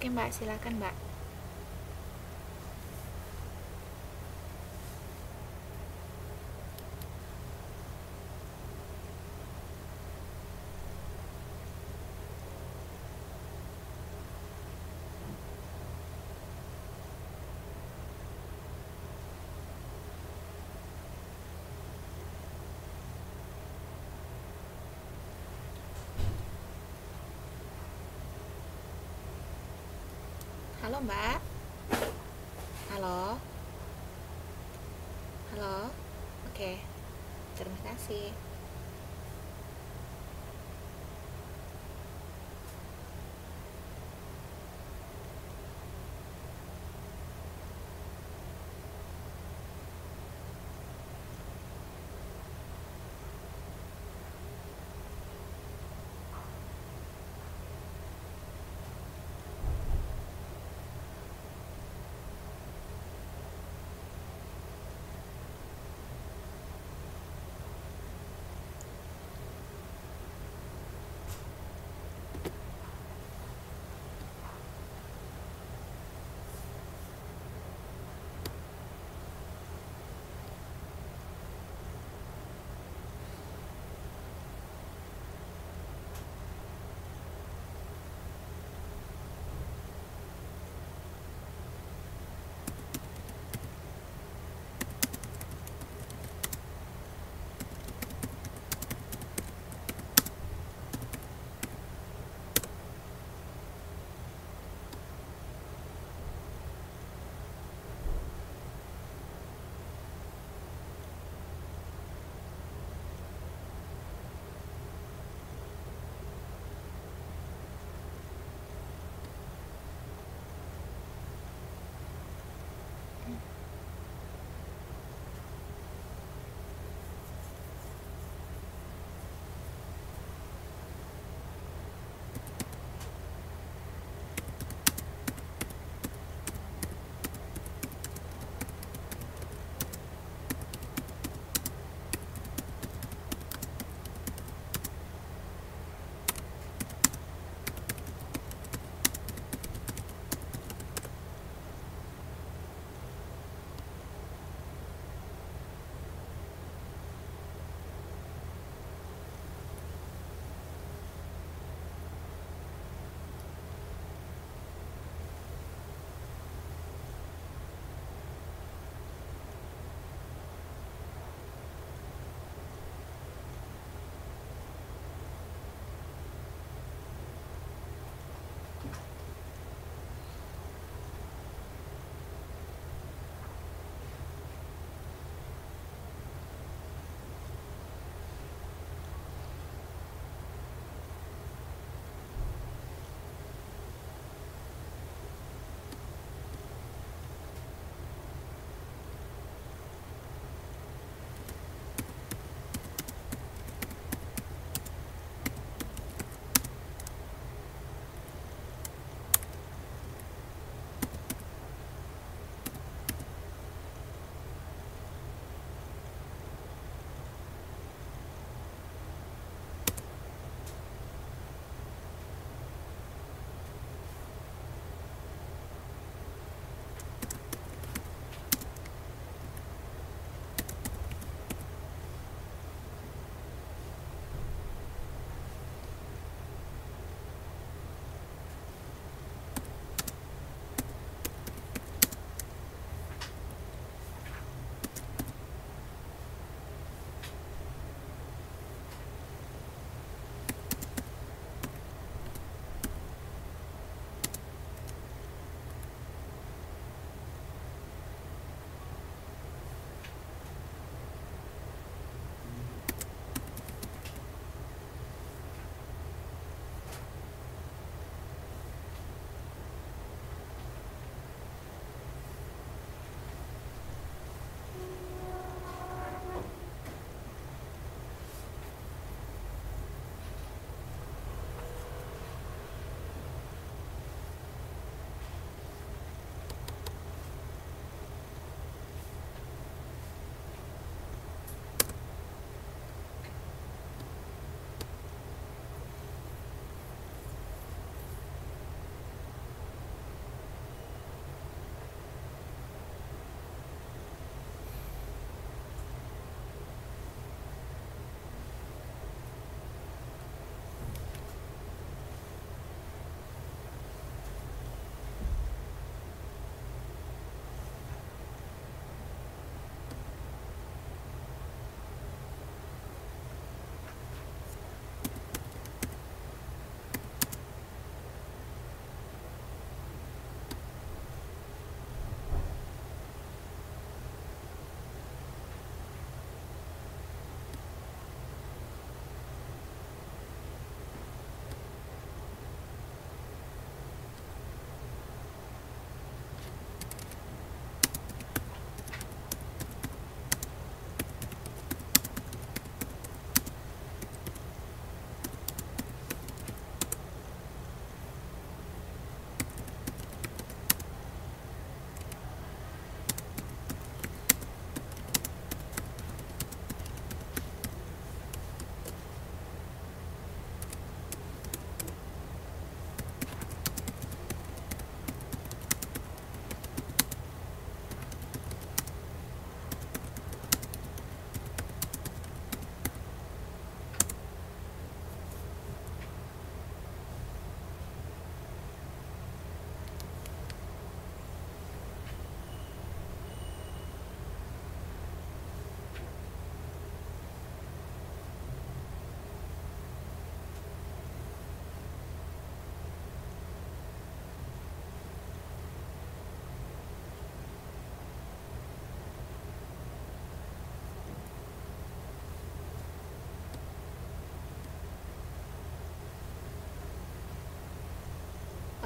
Oke Mbak, silakan Mbak. Halo Mbak. Halo. Halo. Oke, terima kasih.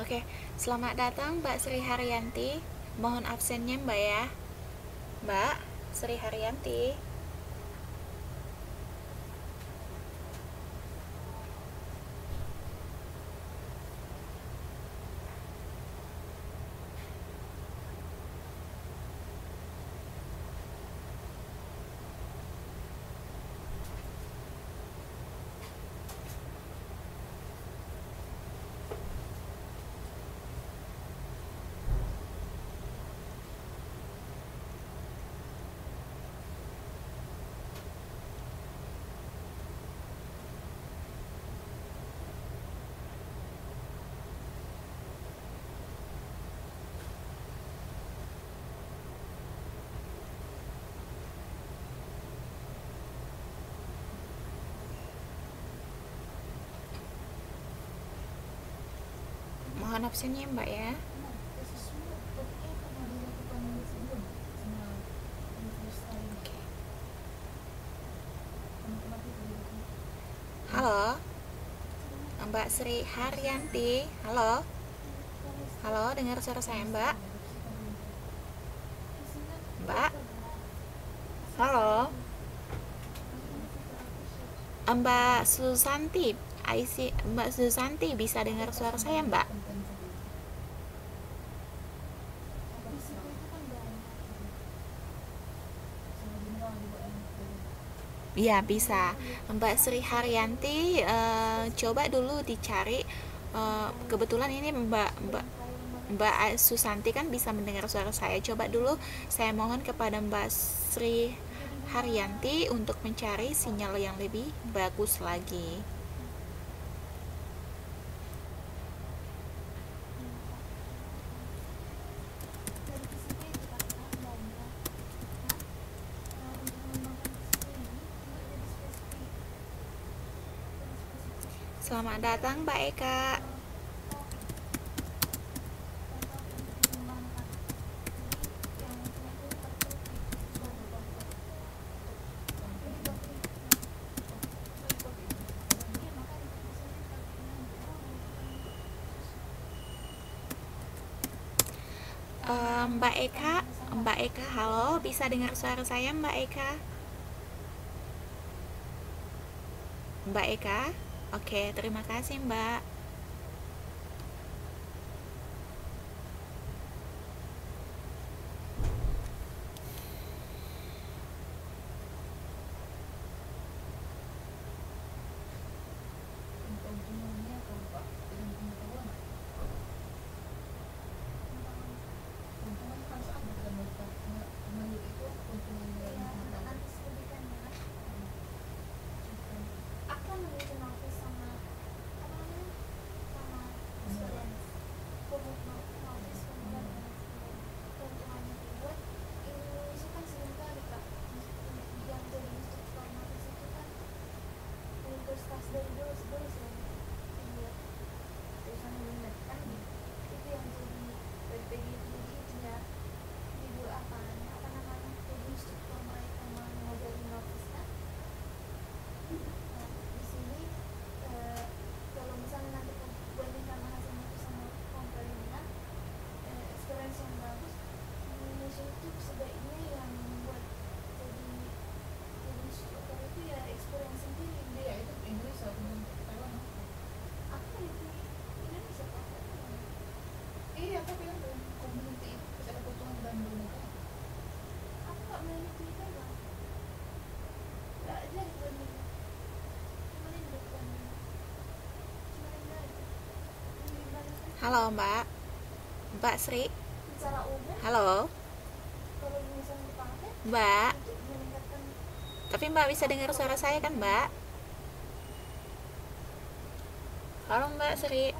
Oke, selamat datang Mbak Sri Haryanti. Mohon absennya Mbak ya. Mbak Sri Haryanti. Mohon absennya Mbak ya. Halo, Mbak Sri Haryanti. Halo, halo, dengar suara saya Mbak? Mbak, halo, Mbak Susanti. Mbak Susanti bisa dengar suara saya Mbak? Iya bisa. Mbak Sri Haryanti, coba dulu dicari. Kebetulan ini Mbak Susanti kan bisa mendengar suara saya. Coba dulu saya mohon kepada Mbak Sri Haryanti untuk mencari sinyal yang lebih bagus lagi. Selamat datang Mbak Eka. Mbak Eka, halo, bisa dengar suara saya Mbak Eka? Mbak Eka, oke, terima kasih Mbak. Halo Mbak Sri. Halo Mbak. Tapi Mbak bisa dengar suara saya kan Mbak? Halo Mbak Sri.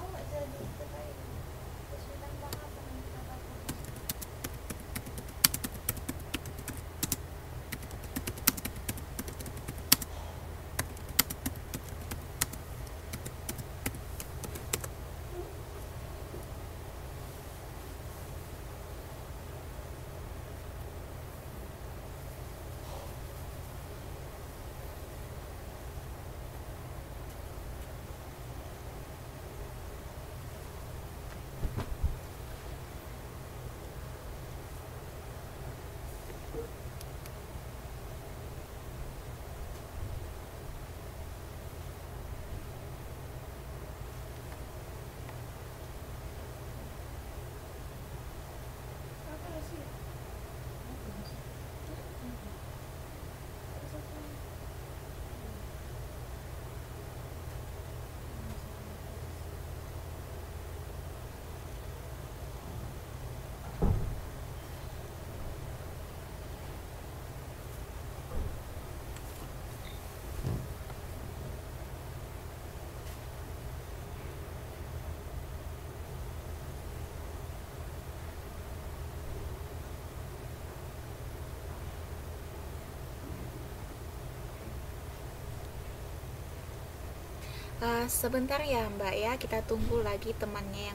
Sebentar ya Mbak ya, kita tunggu lagi temannya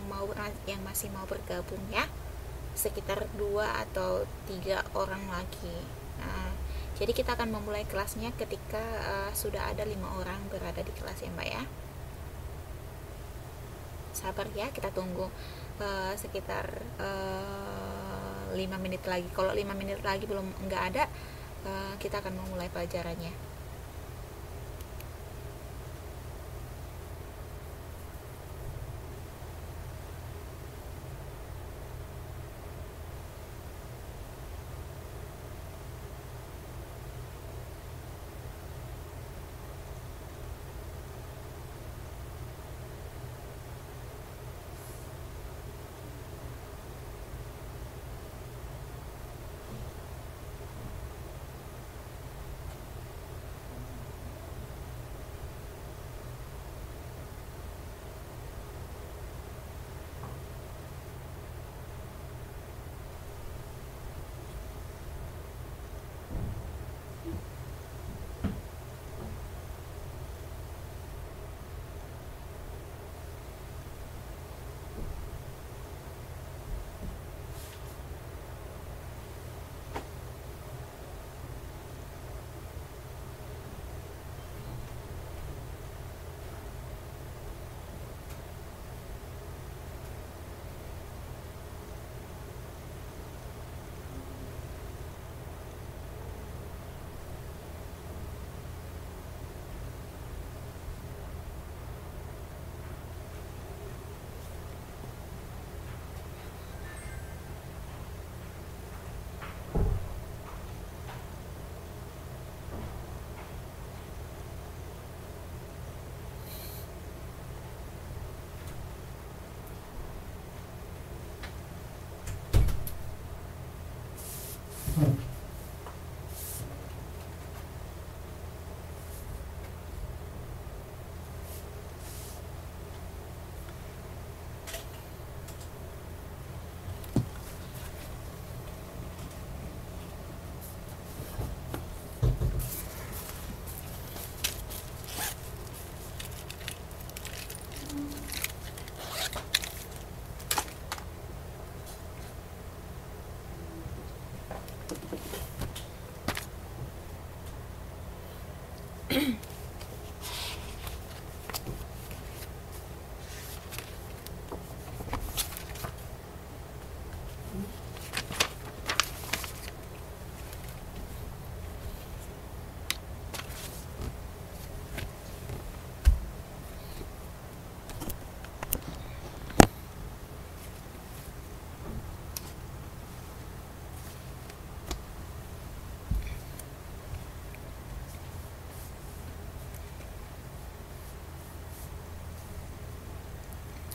yang masih mau bergabung ya, sekitar 2 atau 3 orang lagi. Nah, jadi kita akan memulai kelasnya ketika sudah ada 5 orang berada di kelas ya Mbak ya. Sabar ya, kita tunggu sekitar 5 menit lagi. Kalau 5 menit lagi belum nggak ada, kita akan memulai pelajarannya.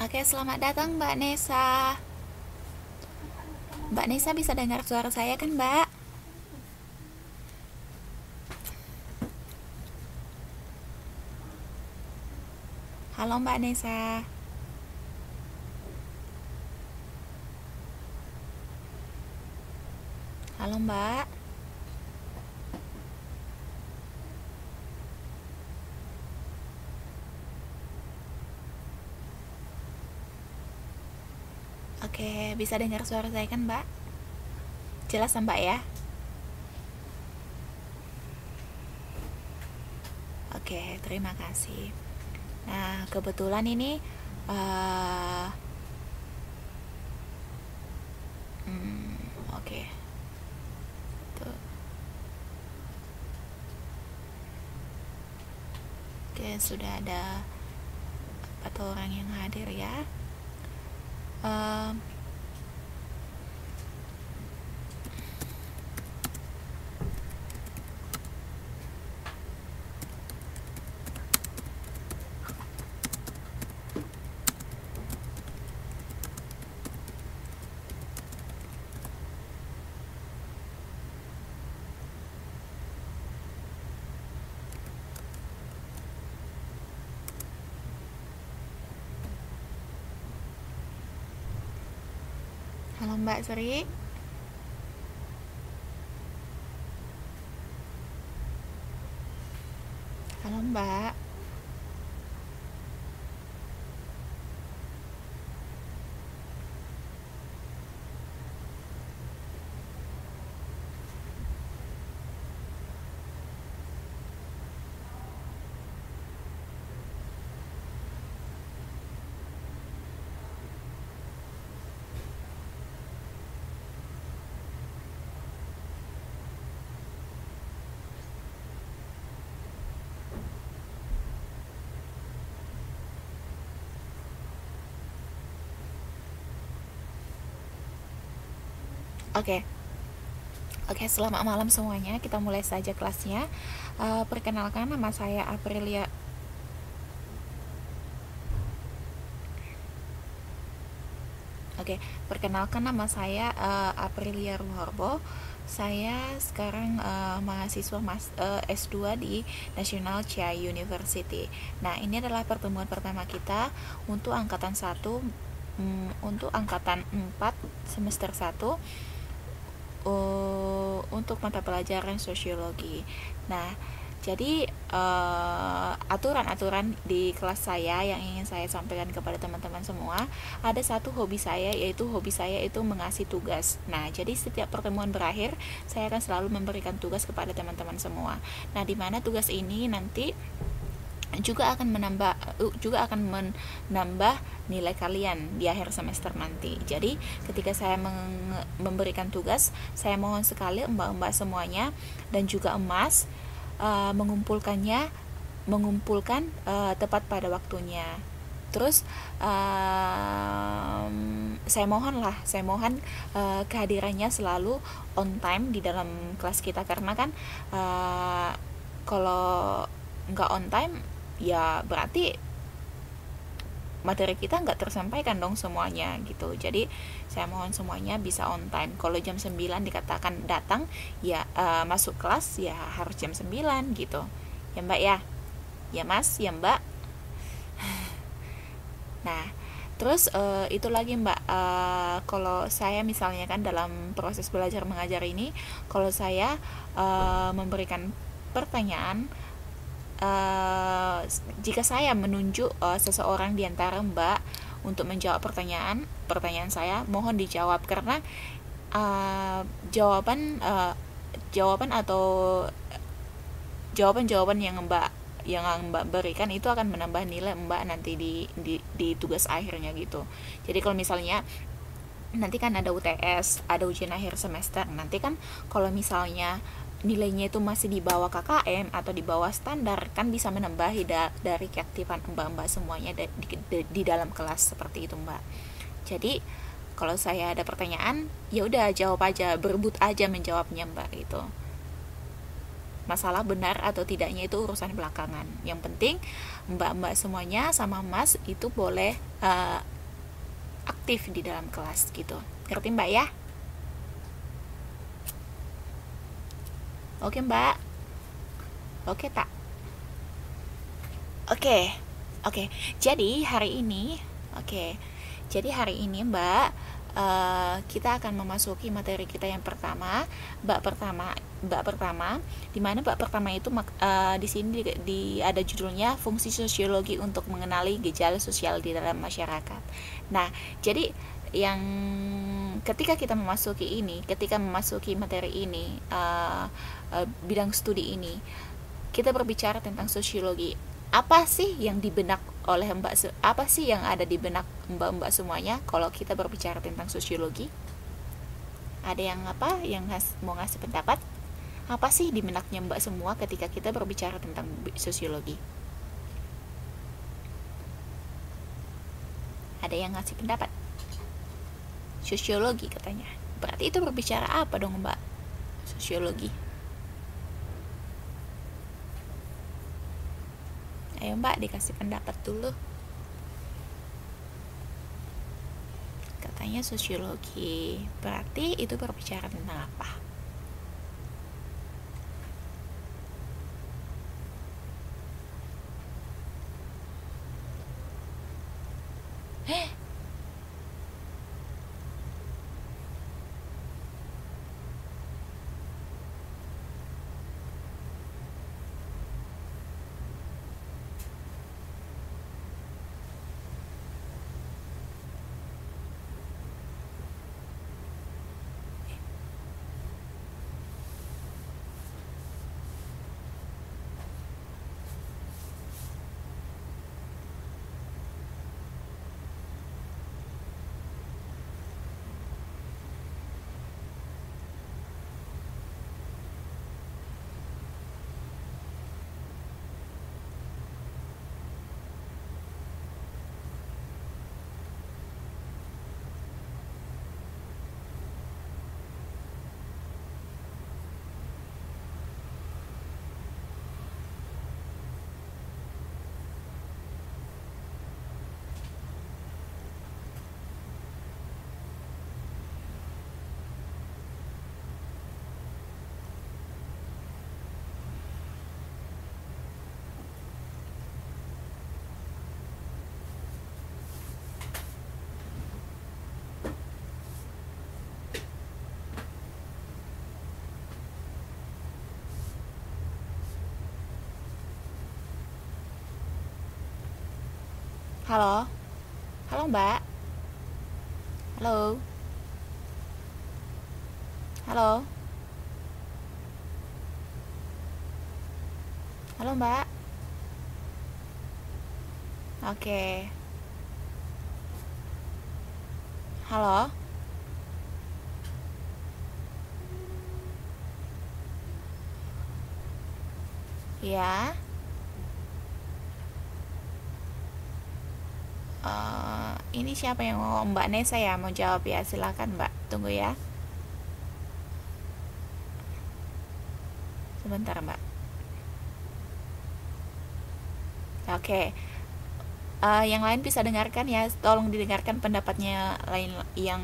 Oke, selamat datang Mbak Nesa. Mbak Nesa bisa dengar suara saya kan, Mbak? Halo Mbak Nesa. Halo Mbak. Oke, bisa dengar suara saya kan, Mbak? Jelas Mbak ya? Oke, terima kasih. Nah, kebetulan ini uh, oke. Tuh. Oke, sudah ada 4 orang yang hadir ya. Halo Mbak Sri. Halo Mbak. Oke. Oke, selamat malam semuanya. Kita mulai saja kelasnya. Perkenalkan, nama saya Aprilia. Oke, perkenalkan, nama saya Aprilia Ruharbo. Saya sekarang mahasiswa S2 di National Chai University. Nah, ini adalah pertemuan pertama kita untuk angkatan 1, untuk angkatan 4 semester 1, untuk mata pelajaran sosiologi. Nah, jadi aturan-aturan di kelas saya yang ingin saya sampaikan kepada teman-teman semua, ada satu hobi saya, yaitu hobi saya itu mengasih tugas. Nah, jadi setiap pertemuan berakhir, saya akan selalu memberikan tugas kepada teman-teman semua. Nah, di mana tugas ini nanti juga akan menambah nilai kalian di akhir semester nanti. Jadi ketika saya memberikan tugas, saya mohon sekali mbak-mbak semuanya dan juga emas mengumpulkan tepat pada waktunya. Terus saya mohon kehadirannya selalu on time di dalam kelas kita, karena kan kalau nggak on time ya berarti materi kita nggak tersampaikan dong semuanya gitu. Jadi saya mohon semuanya bisa on time. Kalau jam 9 dikatakan datang, ya masuk kelas ya harus jam 9 gitu ya Mbak ya. Ya Mas, ya Mbak. Nah, terus itu lagi Mbak, kalau saya misalnya kan dalam proses belajar mengajar ini, kalau saya memberikan pertanyaan, jika saya menunjuk seseorang di antara Mbak untuk menjawab pertanyaan saya, mohon dijawab, karena jawaban yang Mbak berikan itu akan menambah nilai Mbak nanti di tugas akhirnya gitu. Jadi kalau misalnya nanti kan ada UTS, ada ujian akhir semester, nanti kan kalau misalnya nilainya itu masih di bawah KKM atau di bawah standar, kan bisa menambahi dari keaktifan mbak-mbak semuanya di dalam kelas seperti itu Mbak. Jadi kalau saya ada pertanyaan, ya udah jawab aja, berebut aja menjawabnya Mbak gitu. Masalah benar atau tidaknya itu urusan belakangan. Yang penting mbak-mbak semuanya sama Mas itu boleh aktif di dalam kelas gitu. Ngerti Mbak ya? Oke Mbak. Oke tak? Oke. Jadi hari ini Mbak, kita akan memasuki materi kita yang pertama, bab pertama, di mana bab pertama itu di sini ada judulnya fungsi sosiologi untuk mengenali gejala sosial di dalam masyarakat. Nah, jadi yang ketika memasuki materi ini, bidang studi ini, kita berbicara tentang sosiologi. Apa sih yang ada di benak mbak-mbak semuanya kalau kita berbicara tentang sosiologi? Ada yang mau ngasih pendapat? Apa sih di benaknya mbak semua ketika kita berbicara tentang sosiologi? Ada yang ngasih pendapat. Sosiologi katanya. Berarti itu berbicara apa dong Mbak? Sosiologi. Ayo Mbak, dikasih pendapat dulu. Katanya sosiologi. Berarti itu berbicara tentang apa? Halo? Halo Mbak? Halo? Halo? Halo Mbak? Oke. Halo? Ya? Ini siapa yang mau? Mbak Nesa ya mau jawab ya? Silakan Mbak, tunggu ya. Sebentar Mbak. Oke. Yang lain bisa dengarkan ya, tolong didengarkan pendapatnya lain, yang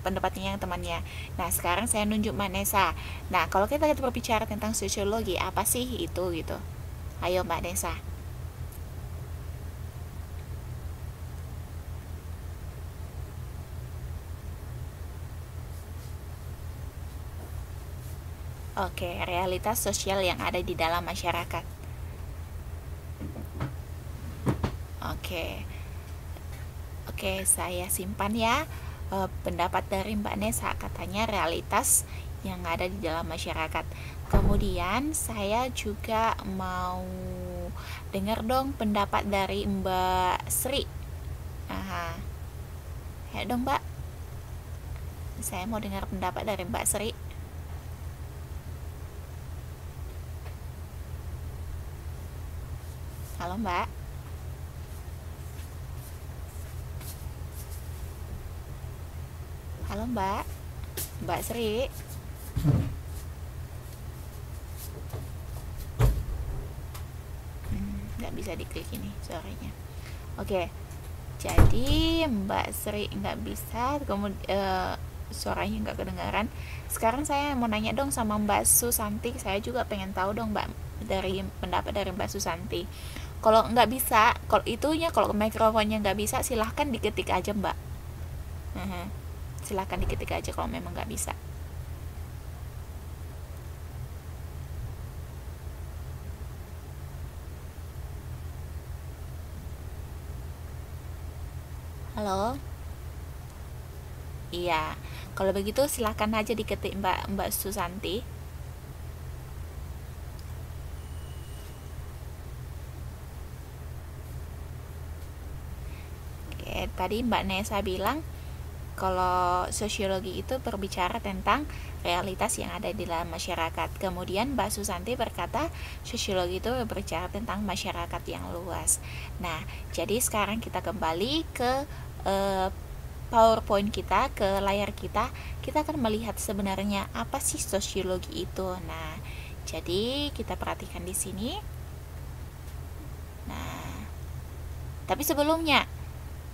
pendapatnya yang temannya. Nah sekarang saya nunjuk Mbak Nesa. Nah kalau kita berbicara tentang sosiologi, apa sih itu gitu? Ayo Mbak Nesa. Oke, realitas sosial yang ada di dalam masyarakat. Oke, oke, saya simpan ya pendapat dari Mbak Nesa. Katanya realitas yang ada di dalam masyarakat. Kemudian saya juga mau dengar dong pendapat dari Mbak Sri. Aha, ya dong Mbak. Saya mau dengar pendapat dari Mbak Sri. Halo Mbak. Halo Mbak. Mbak Sri. Nggak bisa diklik ini suaranya. Oke. Jadi Mbak Sri nggak bisa, kemudian suaranya nggak kedengaran. Sekarang saya mau nanya dong sama Mbak Susanti. Saya juga pengen tahu dong Mbak, dari pendapat dari Mbak Susanti. Kalau nggak bisa, kalau itunya, kalau mikrofonnya nggak bisa, silahkan diketik aja Mbak. Silahkan diketik aja kalau memang nggak bisa. Halo? Iya. Kalau begitu silahkan aja diketik Mbak Susanti. Oke, tadi Mbak Nesa bilang kalau sosiologi itu berbicara tentang realitas yang ada di dalam masyarakat. Kemudian Mbak Susanti berkata sosiologi itu berbicara tentang masyarakat yang luas. Nah, jadi sekarang kita kembali ke eh, PowerPoint kita, ke layar kita, kita akan melihat sebenarnya apa sih sosiologi itu. Nah, jadi kita perhatikan di sini. Nah, tapi sebelumnya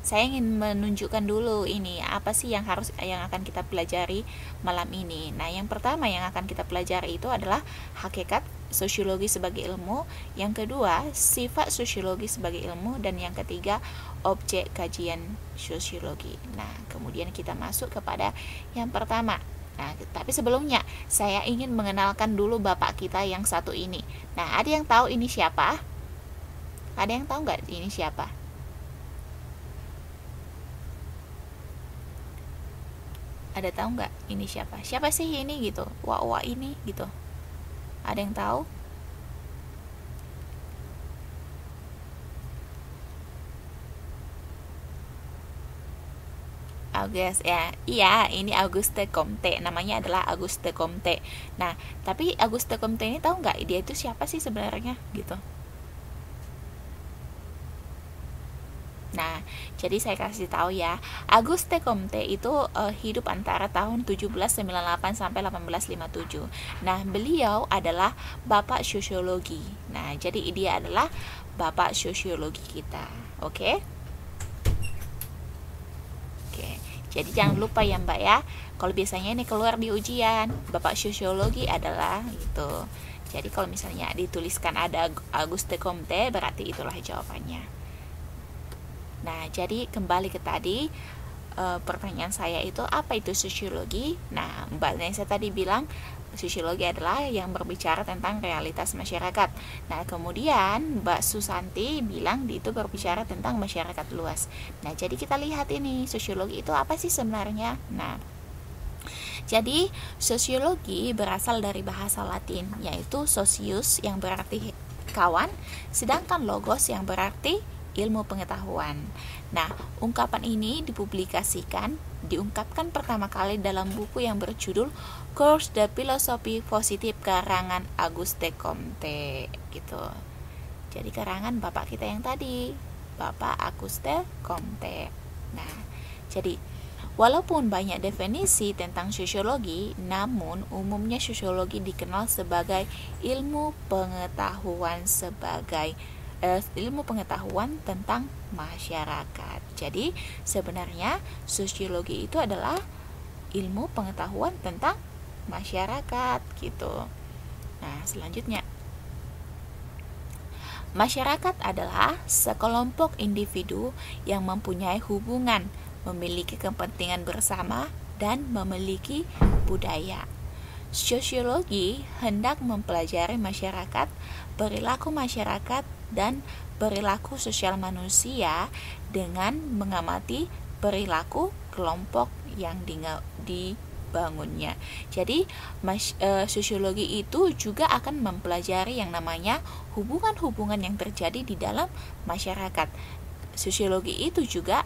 saya ingin menunjukkan dulu ini apa sih yang akan kita pelajari malam ini. Nah, yang pertama yang akan kita pelajari itu adalah hakikat sosiologi sebagai ilmu, yang kedua sifat sosiologi sebagai ilmu, dan yang ketiga objek kajian sosiologi. Nah, kemudian kita masuk kepada yang pertama. Nah, tapi sebelumnya saya ingin mengenalkan dulu bapak kita yang satu ini. Nah, ada yang tahu ini siapa? Ada yang tahu nggak ini siapa? Ada tahu nggak ini siapa? Siapa sih ini gitu? Wah ini gitu. Ada yang tahu? Auguste ya, iya ini Auguste Comte, namanya adalah Auguste Comte. Nah, tapi Auguste Comte ini tahu nggak dia itu siapa sih sebenarnya gitu? Nah, jadi saya kasih tahu ya, Auguste Comte itu hidup antara tahun 1798 sampai 1857. Nah, beliau adalah bapak sosiologi. Nah, jadi dia adalah bapak sosiologi kita. Oke? Oke. Jadi jangan lupa ya, Mbak ya. Kalau biasanya ini keluar di ujian, bapak sosiologi adalah itu. Jadi kalau misalnya dituliskan ada Auguste Comte, berarti itulah jawabannya. Nah, jadi kembali ke tadi, pertanyaan saya itu apa itu sosiologi? Nah, Mbak Nesa tadi bilang sosiologi adalah yang berbicara tentang realitas masyarakat. Nah, kemudian Mbak Susanti bilang itu berbicara tentang masyarakat luas. Nah, jadi kita lihat ini sosiologi itu apa sih sebenarnya? Nah, jadi sosiologi berasal dari bahasa Latin, yaitu socius yang berarti kawan, sedangkan logos yang berarti ilmu pengetahuan. Nah, ungkapan ini diungkapkan pertama kali dalam buku yang berjudul Cours de Philosophie Positive karangan Auguste Comte gitu. Jadi karangan bapak kita yang tadi, Bapak Auguste Comte. Nah, jadi walaupun banyak definisi tentang sosiologi, namun umumnya sosiologi dikenal sebagai ilmu pengetahuan tentang masyarakat. Jadi sebenarnya sosiologi itu adalah ilmu pengetahuan tentang masyarakat gitu. Nah, selanjutnya, masyarakat adalah sekelompok individu yang mempunyai hubungan, memiliki kepentingan bersama, dan memiliki budaya. Sosiologi hendak mempelajari masyarakat, perilaku masyarakat, dan perilaku sosial manusia dengan mengamati perilaku kelompok yang dibangunnya. Jadi sosiologi itu juga akan mempelajari yang namanya hubungan-hubungan yang terjadi di dalam masyarakat. Sosiologi itu juga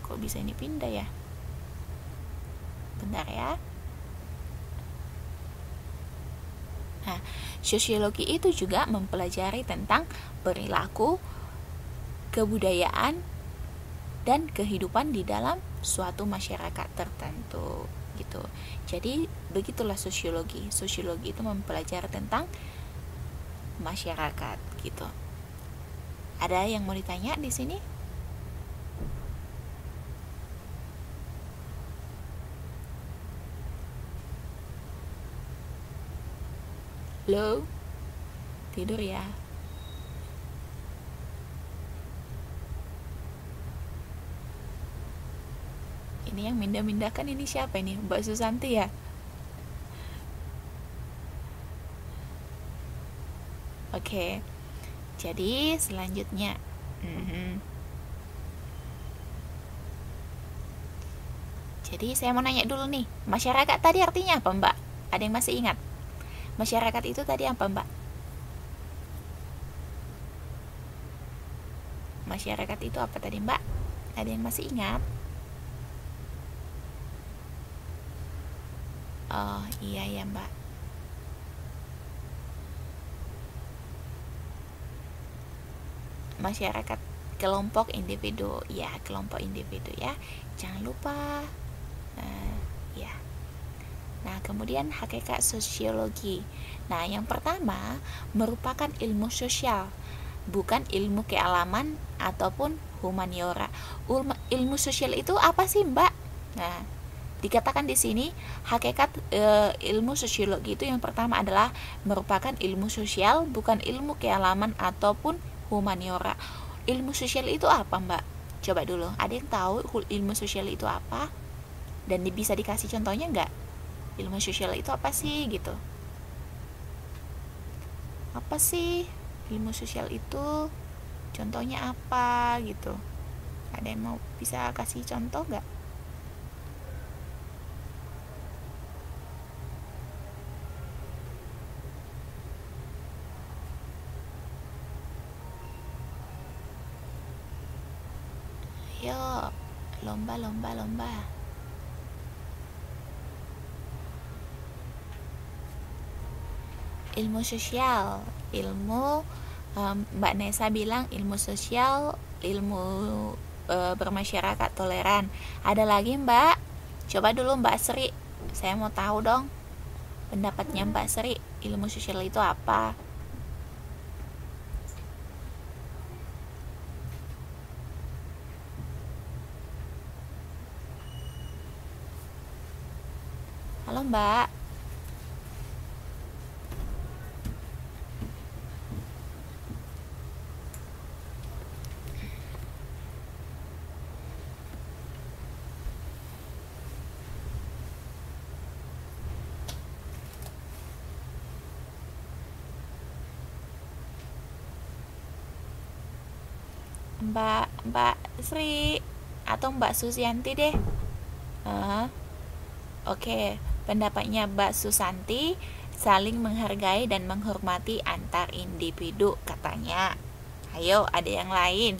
kok bisa ini pindah ya? Bentar ya. Nah, sosiologi itu juga mempelajari tentang perilaku, kebudayaan, dan kehidupan di dalam suatu masyarakat tertentu gitu. Jadi begitulah sosiologi. Sosiologi itu mempelajari tentang masyarakat gitu. Ada yang mau ditanya di sini? Halo? Tidur ya? Ini yang mindah-mindahkan ini siapa ini? Mbak Susanti ya? Oke. Jadi selanjutnya Jadi saya mau nanya dulu nih, masyarakat tadi artinya apa, Mbak? Ada yang masih ingat? Masyarakat itu tadi apa, Mbak? Masyarakat itu apa tadi, Mbak? Ada yang masih ingat? Oh, iya ya, Mbak. Masyarakat kelompok individu. Ya, kelompok individu ya. Jangan lupa. Ya. Nah, kemudian hakikat sosiologi. Nah, yang pertama merupakan ilmu sosial, bukan ilmu kealaman ataupun humaniora. Ilmu sosial itu apa sih, Mbak? Nah, dikatakan di sini hakikat ilmu sosiologi itu yang pertama adalah merupakan ilmu sosial, bukan ilmu kealaman ataupun humaniora. Ilmu sosial itu apa, Mbak? Coba dulu, ada yang tahu ilmu sosial itu apa? Dan bisa dikasih contohnya nggak? Ilmu sosial itu apa sih gitu? Apa sih ilmu sosial itu? Contohnya apa gitu? Ada yang mau bisa kasih contoh nggak? Yuk, lomba. Ilmu sosial, Mbak Nesa bilang ilmu sosial, ilmu bermasyarakat toleran. Ada lagi, Mbak? Coba dulu Mbak Sri, saya mau tahu dong pendapatnya Mbak Sri, ilmu sosial itu apa? Halo, Mbak. Mbak Sri atau Mbak Susianti deh. Oke, pendapatnya Mbak Susanti, saling menghargai dan menghormati antar individu katanya. Ayo, ada yang lain?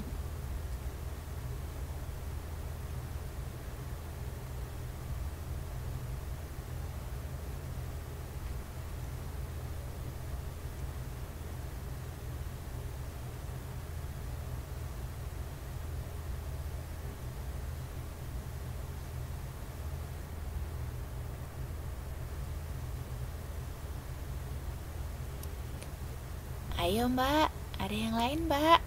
Ayo, Mbak, ada yang lain, Mbak?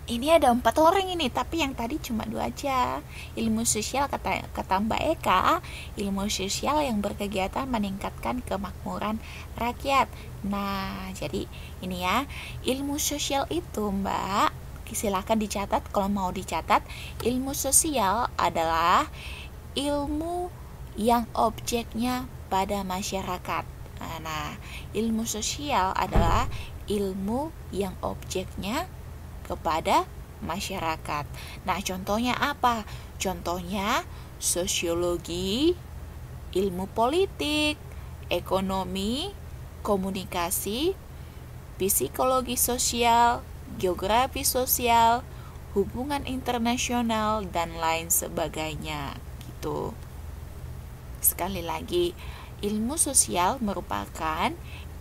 Ini ada 4 orang ini, tapi yang tadi cuma 2 aja. Ilmu sosial kata Mbak Eka, ilmu sosial yang berkegiatan meningkatkan kemakmuran rakyat. Nah, jadi ini ya, ilmu sosial itu, Mbak, silakan dicatat kalau mau dicatat. Ilmu sosial adalah ilmu yang objeknya pada masyarakat. Nah, ilmu sosial adalah ilmu yang objeknya kepada masyarakat. Nah, contohnya apa? Contohnya sosiologi, ilmu politik, ekonomi, komunikasi, psikologi sosial, geografi sosial, hubungan internasional, dan lain sebagainya gitu. Sekali lagi, ilmu sosial merupakan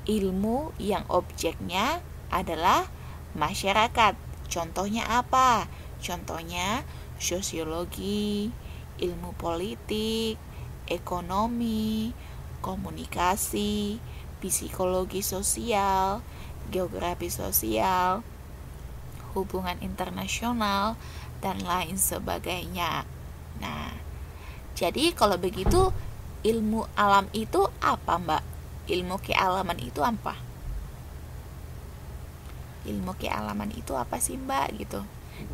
ilmu yang objeknya adalah masyarakat. Contohnya apa? Contohnya sosiologi, ilmu politik, ekonomi, komunikasi, psikologi sosial, geografi sosial, hubungan internasional, dan lain sebagainya. Nah, jadi kalau begitu ilmu alam itu apa, Mbak? Ilmu kealaman itu apa? Ilmu kealaman itu apa sih, Mbak? Gitu.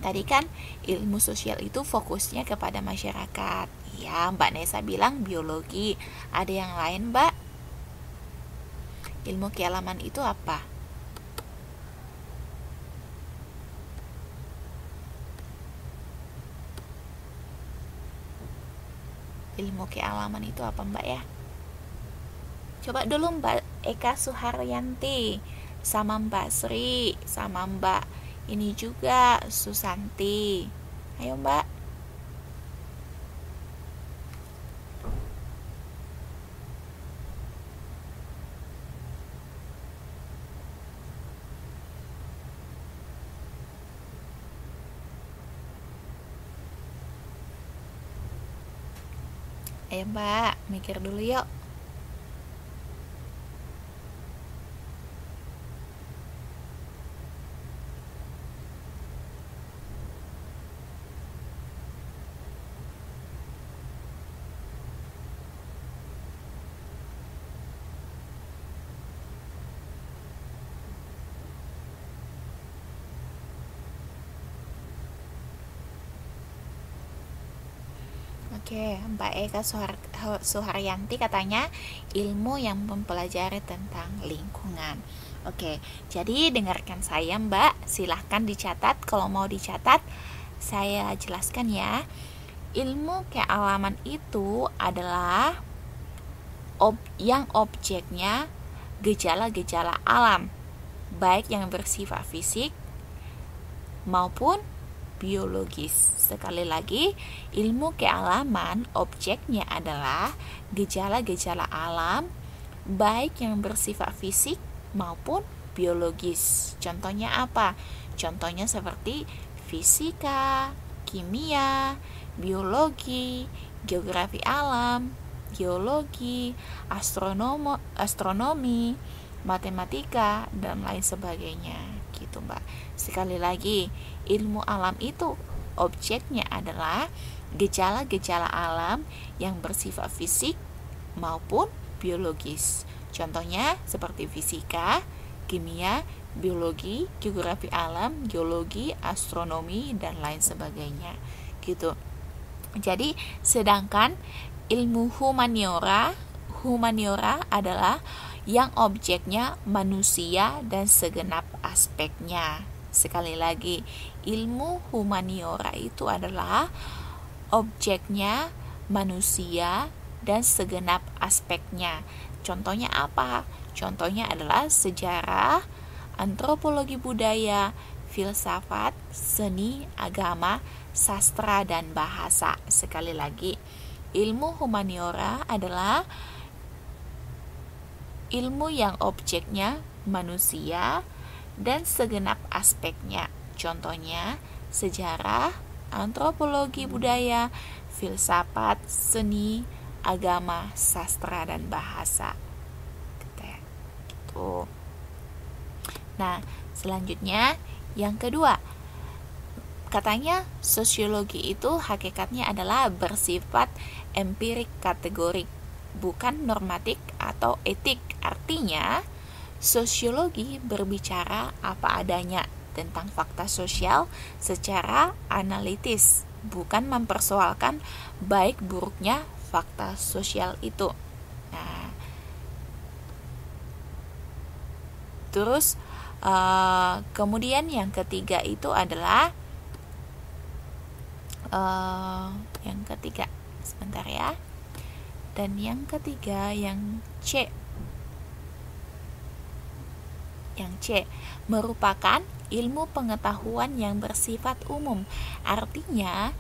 Tadi kan ilmu sosial itu fokusnya kepada masyarakat. Ya, Mbak Nesa bilang biologi. Ada yang lain, Mbak? Ilmu kealaman itu apa? Ilmu kealaman itu apa, Mbak ya? Coba dulu Mbak Eka Suharyanti, sama Mbak Sri, sama Mbak ini juga Susanti. Ayo, Mbak. Ayo Mbak, mikir dulu yuk. Oke, Mbak Eka Suharyanti katanya ilmu yang mempelajari tentang lingkungan. Oke, jadi dengarkan saya Mbak, silahkan dicatat. Kalau mau dicatat, saya jelaskan ya. Ilmu kealaman itu adalah yang objeknya gejala-gejala alam, baik yang bersifat fisik maupun biologis. Sekali lagi, ilmu kealaman objeknya adalah gejala-gejala alam, baik yang bersifat fisik maupun biologis. Contohnya apa? Contohnya seperti fisika, kimia, biologi, geografi alam, geologi, astronomi, matematika, dan lain sebagainya. Gitu, Mbak. Sekali lagi, ilmu alam itu objeknya adalah gejala-gejala alam yang bersifat fisik maupun biologis. Contohnya seperti fisika, kimia, biologi, geografi alam, geologi, astronomi, dan lain sebagainya. Gitu. Jadi, sedangkan ilmu humaniora adalah yang objeknya manusia dan segenap aspeknya. Sekali lagi, ilmu humaniora itu adalah objeknya manusia dan segenap aspeknya. Contohnya apa? Contohnya adalah sejarah, antropologi budaya, filsafat, seni, agama, sastra, dan bahasa. Sekali lagi, ilmu humaniora adalah ilmu yang objeknya manusia dan segenap aspeknya. Contohnya sejarah, antropologi budaya, filsafat, seni, agama, sastra, dan bahasa. Gitu. Nah, selanjutnya yang kedua, katanya sosiologi itu hakikatnya adalah bersifat empirik kategorik, bukan normatif atau etik. Artinya, sosiologi berbicara apa adanya tentang fakta sosial secara analitis, bukan mempersoalkan baik buruknya fakta sosial itu. Nah, terus kemudian yang ketiga itu adalah yang ketiga, sebentar ya. Dan yang ketiga yang C. Yang C merupakan ilmu pengetahuan yang bersifat umum. Artinya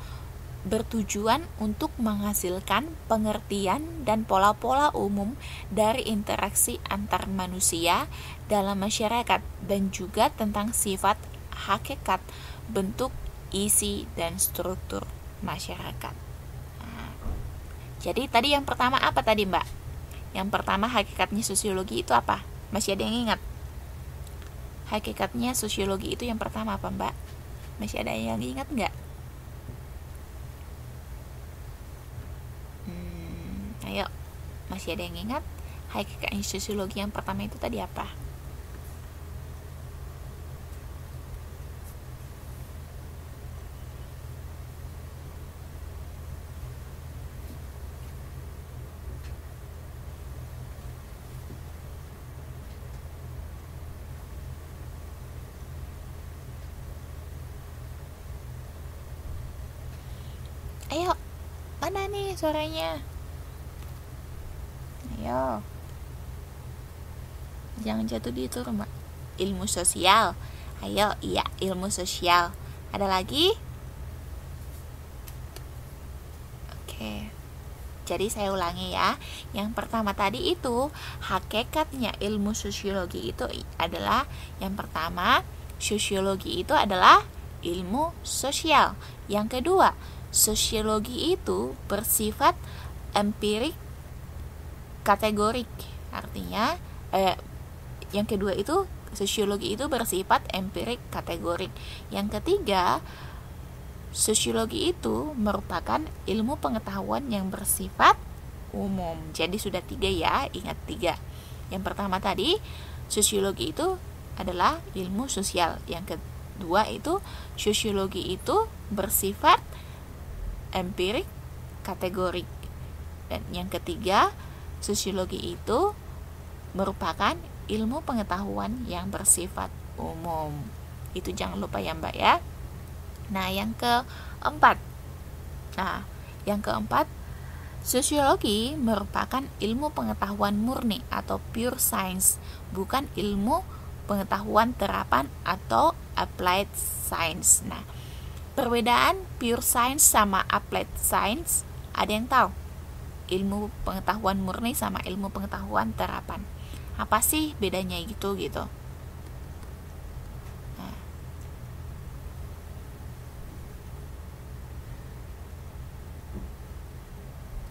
bertujuan untuk menghasilkan pengertian dan pola-pola umum dari interaksi antar manusia dalam masyarakat dan juga tentang sifat, hakikat, bentuk, isi, dan struktur masyarakat. Nah, jadi tadi yang pertama apa tadi Mbak? Yang pertama hakikatnya sosiologi itu apa? Masih ada yang ingat? Hakikatnya sosiologi itu yang pertama apa Mbak? Masih ada yang ingat nggak? Ayo, masih ada yang ingat? Hakikatnya sosiologi yang pertama itu tadi apa? Ayo, mana nih suaranya? Ayo, jangan jatuh di itu Mbak. Ilmu sosial. Ayo, iya, ilmu sosial. Ada lagi? Oke. Jadi saya ulangi ya. Yang pertama tadi itu hakikatnya ilmu sosiologi itu adalah yang pertama, sosiologi itu adalah ilmu sosial. Yang kedua, sosiologi itu bersifat empirik kategorik. Artinya yang kedua itu sosiologi itu bersifat empirik kategorik. Yang ketiga, sosiologi itu merupakan ilmu pengetahuan yang bersifat umum. Jadi sudah 3 ya, ingat 3. Yang pertama tadi, sosiologi itu adalah ilmu sosial. Yang kedua itu, sosiologi itu bersifat empirik kategorik. Dan yang ketiga, sosiologi itu merupakan ilmu pengetahuan yang bersifat umum. Itu jangan lupa ya Mbak ya. Nah, yang keempat, sosiologi merupakan ilmu pengetahuan murni atau pure science, bukan ilmu pengetahuan terapan atau applied science. Nah, perbedaan pure science sama applied science, ada yang tahu? Ilmu pengetahuan murni sama ilmu pengetahuan terapan. Apa sih bedanya gitu?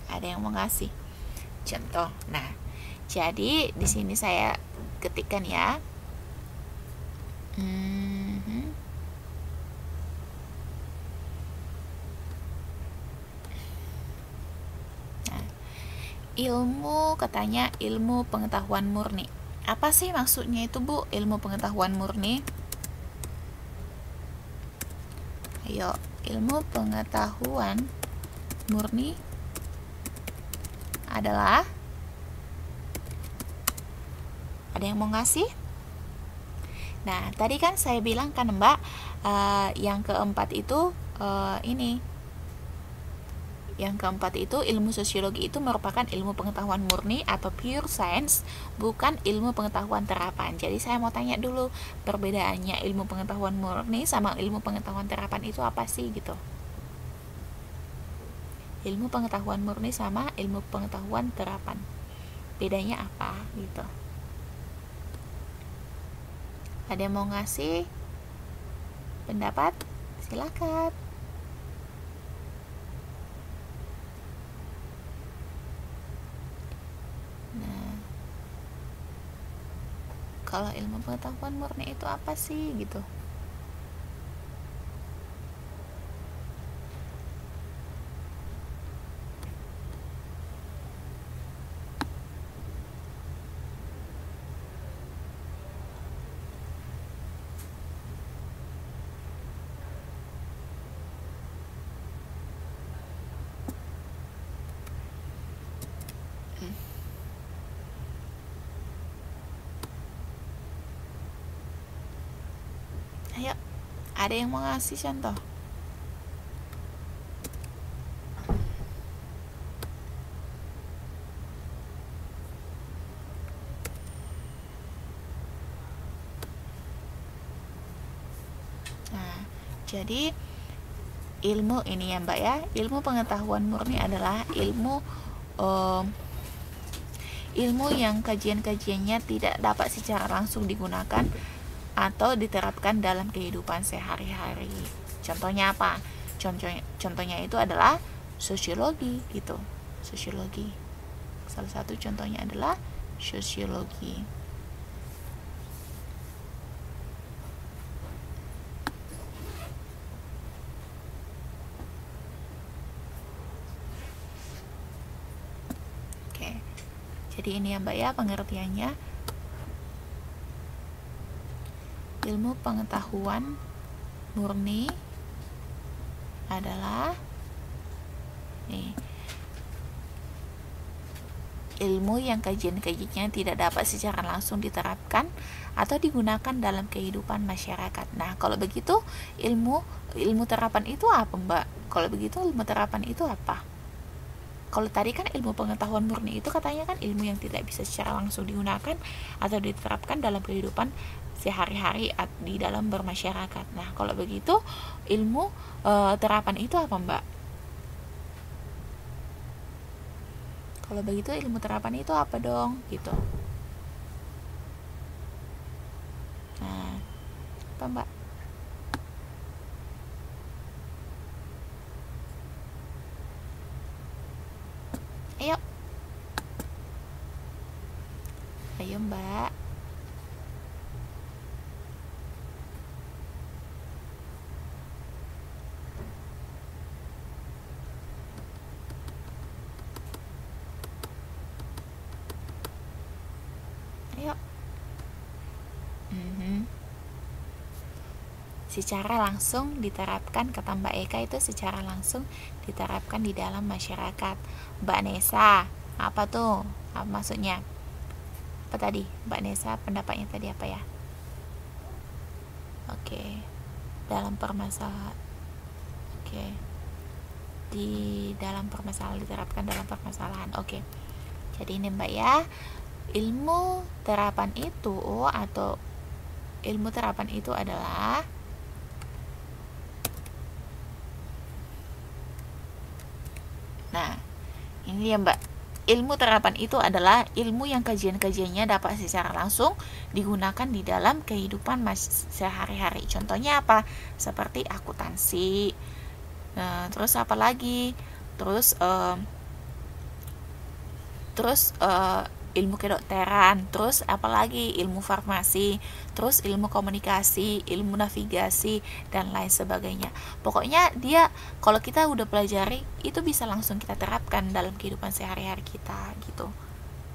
Ada yang mau ngasih contoh? Nah, jadi di sini saya ketikkan ya. Nah, ilmu, katanya ilmu pengetahuan murni. Apa sih maksudnya itu Bu, ilmu pengetahuan murni? Ayo, ilmu pengetahuan murni adalah, ada yang mau ngasih? Nah, tadi kan saya bilang kan Mbak, yang keempat itu ini. Yang keempat itu ilmu sosiologi itu merupakan ilmu pengetahuan murni atau pure science, bukan ilmu pengetahuan terapan. Jadi saya mau tanya dulu, perbedaannya ilmu pengetahuan murni sama ilmu pengetahuan terapan itu apa sih gitu? Ilmu pengetahuan murni sama ilmu pengetahuan terapan, bedanya apa gitu? Ada yang mau ngasih pendapat? Silakan. Nah, kalau ilmu pengetahuan murni itu apa sih gitu? Ayo, ada yang mau ngasih contoh? Nah, jadi ilmu ini ya Mbak ya, ilmu pengetahuan murni adalah ilmu yang kajian-kajiannya tidak dapat secara langsung digunakan atau diterapkan dalam kehidupan sehari-hari. Contohnya apa? Contohnya itu adalah sosiologi gitu. Sosiologi. Salah satu contohnya adalah sosiologi. Oke. Jadi ini ya Mbak ya pengertiannya. Ilmu pengetahuan murni adalah ilmu yang kajian-kajiannya tidak dapat secara langsung diterapkan atau digunakan dalam kehidupan masyarakat. Nah, kalau begitu ilmu terapan itu apa, Mbak? Kalau begitu ilmu terapan itu apa? Kalau tadi kan ilmu pengetahuan murni itu katanya kan ilmu yang tidak bisa secara langsung digunakan atau diterapkan dalam kehidupan sehari-hari di dalam bermasyarakat. Nah, kalau begitu ilmu terapan itu apa, Mbak? Kalau begitu ilmu terapan itu apa dong? Gitu. Nah, apa, Mbak? Ayo Mbak. Ayo. Secara langsung diterapkan, kata Mbak Eka itu secara langsung diterapkan di dalam masyarakat. Mbak Nesa, apa tuh? Apa maksudnya? Apa tadi? Mbak Nesa pendapatnya tadi apa ya? Oke. Dalam permasalahan. Oke. Di dalam permasalahan, diterapkan dalam permasalahan. Oke. Jadi ini Mbak ya, ilmu terapan itu atau ilmu terapan itu adalah ini ya Mbak, ilmu terapan itu adalah ilmu yang kajian-kajiannya dapat secara langsung digunakan di dalam kehidupan sehari-hari. Contohnya apa? Seperti akuntansi, terus apa lagi? Terus ilmu kedokteran, terus apalagi ilmu farmasi, terus ilmu komunikasi, ilmu navigasi, dan lain sebagainya. Pokoknya dia kalau kita udah pelajari itu bisa langsung kita terapkan dalam kehidupan sehari-hari kita gitu.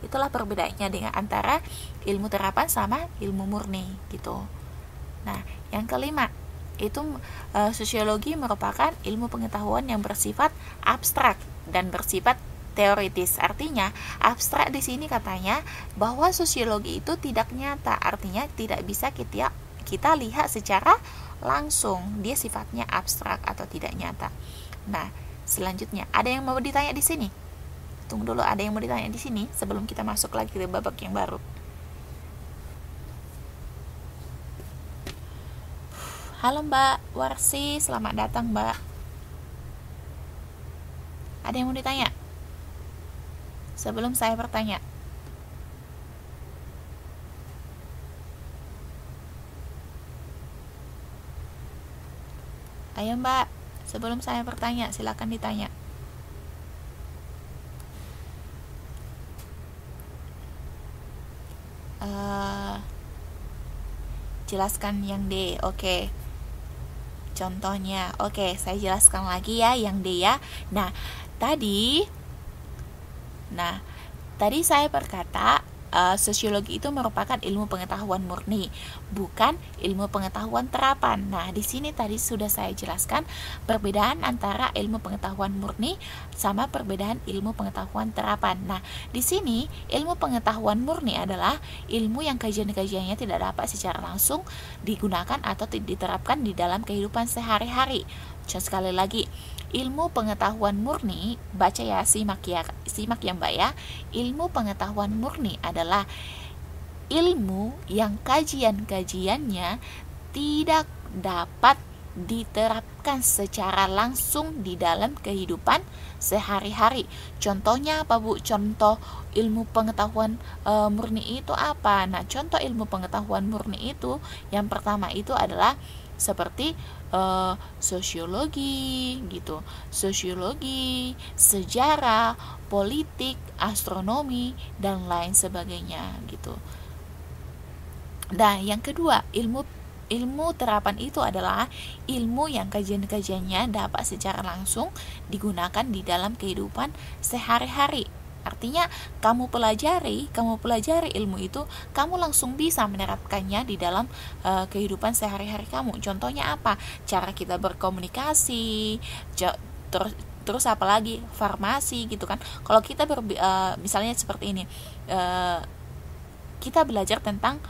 Itulah perbedaannya dengan antara ilmu terapan sama ilmu murni gitu. Nah, yang kelima itu sosiologi merupakan ilmu pengetahuan yang bersifat abstrak dan bersifat teoritis. Artinya abstrak di sini katanya bahwa sosiologi itu tidak nyata, artinya tidak bisa kita lihat secara langsung, dia sifatnya abstrak atau tidak nyata. Nah, selanjutnya ada yang mau ditanya di sini? Tunggu dulu, ada yang mau ditanya di sini sebelum kita masuk lagi ke babak yang baru. Halo Mbak Warsi, selamat datang Mbak. Ada yang mau ditanya? Sebelum saya bertanya. Ayo Mbak, sebelum saya bertanya, silakan ditanya. Jelaskan yang D. Oke. Contohnya, oke, saya jelaskan lagi ya yang D ya. Nah, tadi saya berkata sosiologi itu merupakan ilmu pengetahuan murni, bukan ilmu pengetahuan terapan. Nah, di sini tadi sudah saya jelaskan perbedaan antara ilmu pengetahuan murni sama perbedaan ilmu pengetahuan terapan. Nah, di sini ilmu pengetahuan murni adalah ilmu yang kajian-kajiannya tidak dapat secara langsung digunakan atau diterapkan di dalam kehidupan sehari-hari. Sekali lagi, ilmu pengetahuan murni, baca ya, simak ya Mbak ya. Ilmu pengetahuan murni adalah ilmu yang kajian-kajiannya tidak dapat diterapkan secara langsung di dalam kehidupan sehari-hari. Contohnya apa Bu? Contoh ilmu pengetahuan murni itu apa? Nah, contoh ilmu pengetahuan murni itu yang pertama itu adalah seperti sosiologi gitu, sosiologi, sejarah, politik, astronomi, dan lain sebagainya gitu. Nah, yang kedua, ilmu terapan itu adalah ilmu yang kajian-kajiannya dapat secara langsung digunakan di dalam kehidupan sehari-hari. Artinya kamu pelajari ilmu itu, kamu langsung bisa menerapkannya di dalam kehidupan sehari-hari kamu. Contohnya apa? Cara kita berkomunikasi, terus apalagi farmasi gitu kan. Kalau kita misalnya seperti ini, kita belajar tentang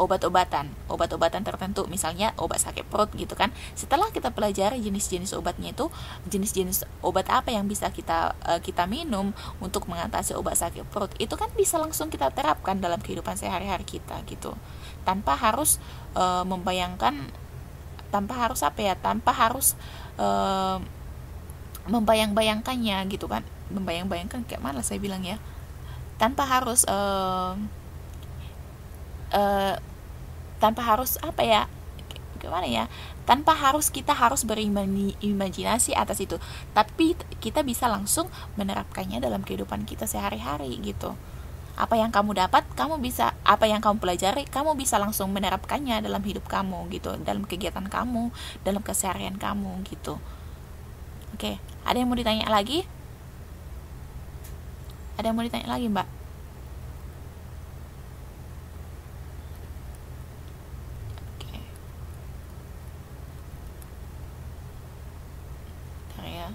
obat-obatan tertentu, misalnya obat sakit perut gitu kan. Setelah kita pelajari jenis-jenis obatnya itu, jenis-jenis obat apa yang bisa kita minum untuk mengatasi obat sakit perut, itu kan bisa langsung kita terapkan dalam kehidupan sehari-hari kita gitu, tanpa harus membayang-bayangkannya gitu kan. Membayang-bayangkan kayak mana saya bilang ya, tanpa harus tanpa harus kita harus berimajinasi atas itu, tapi kita bisa langsung menerapkannya dalam kehidupan kita sehari-hari gitu. Apa yang kamu dapat, apa yang kamu pelajari, kamu bisa langsung menerapkannya dalam hidup kamu gitu, dalam kegiatan kamu, dalam keseharian kamu gitu. Oke, ada yang mau ditanya lagi? Ada yang mau ditanya lagi, Mbak? Oke. Bentar ya.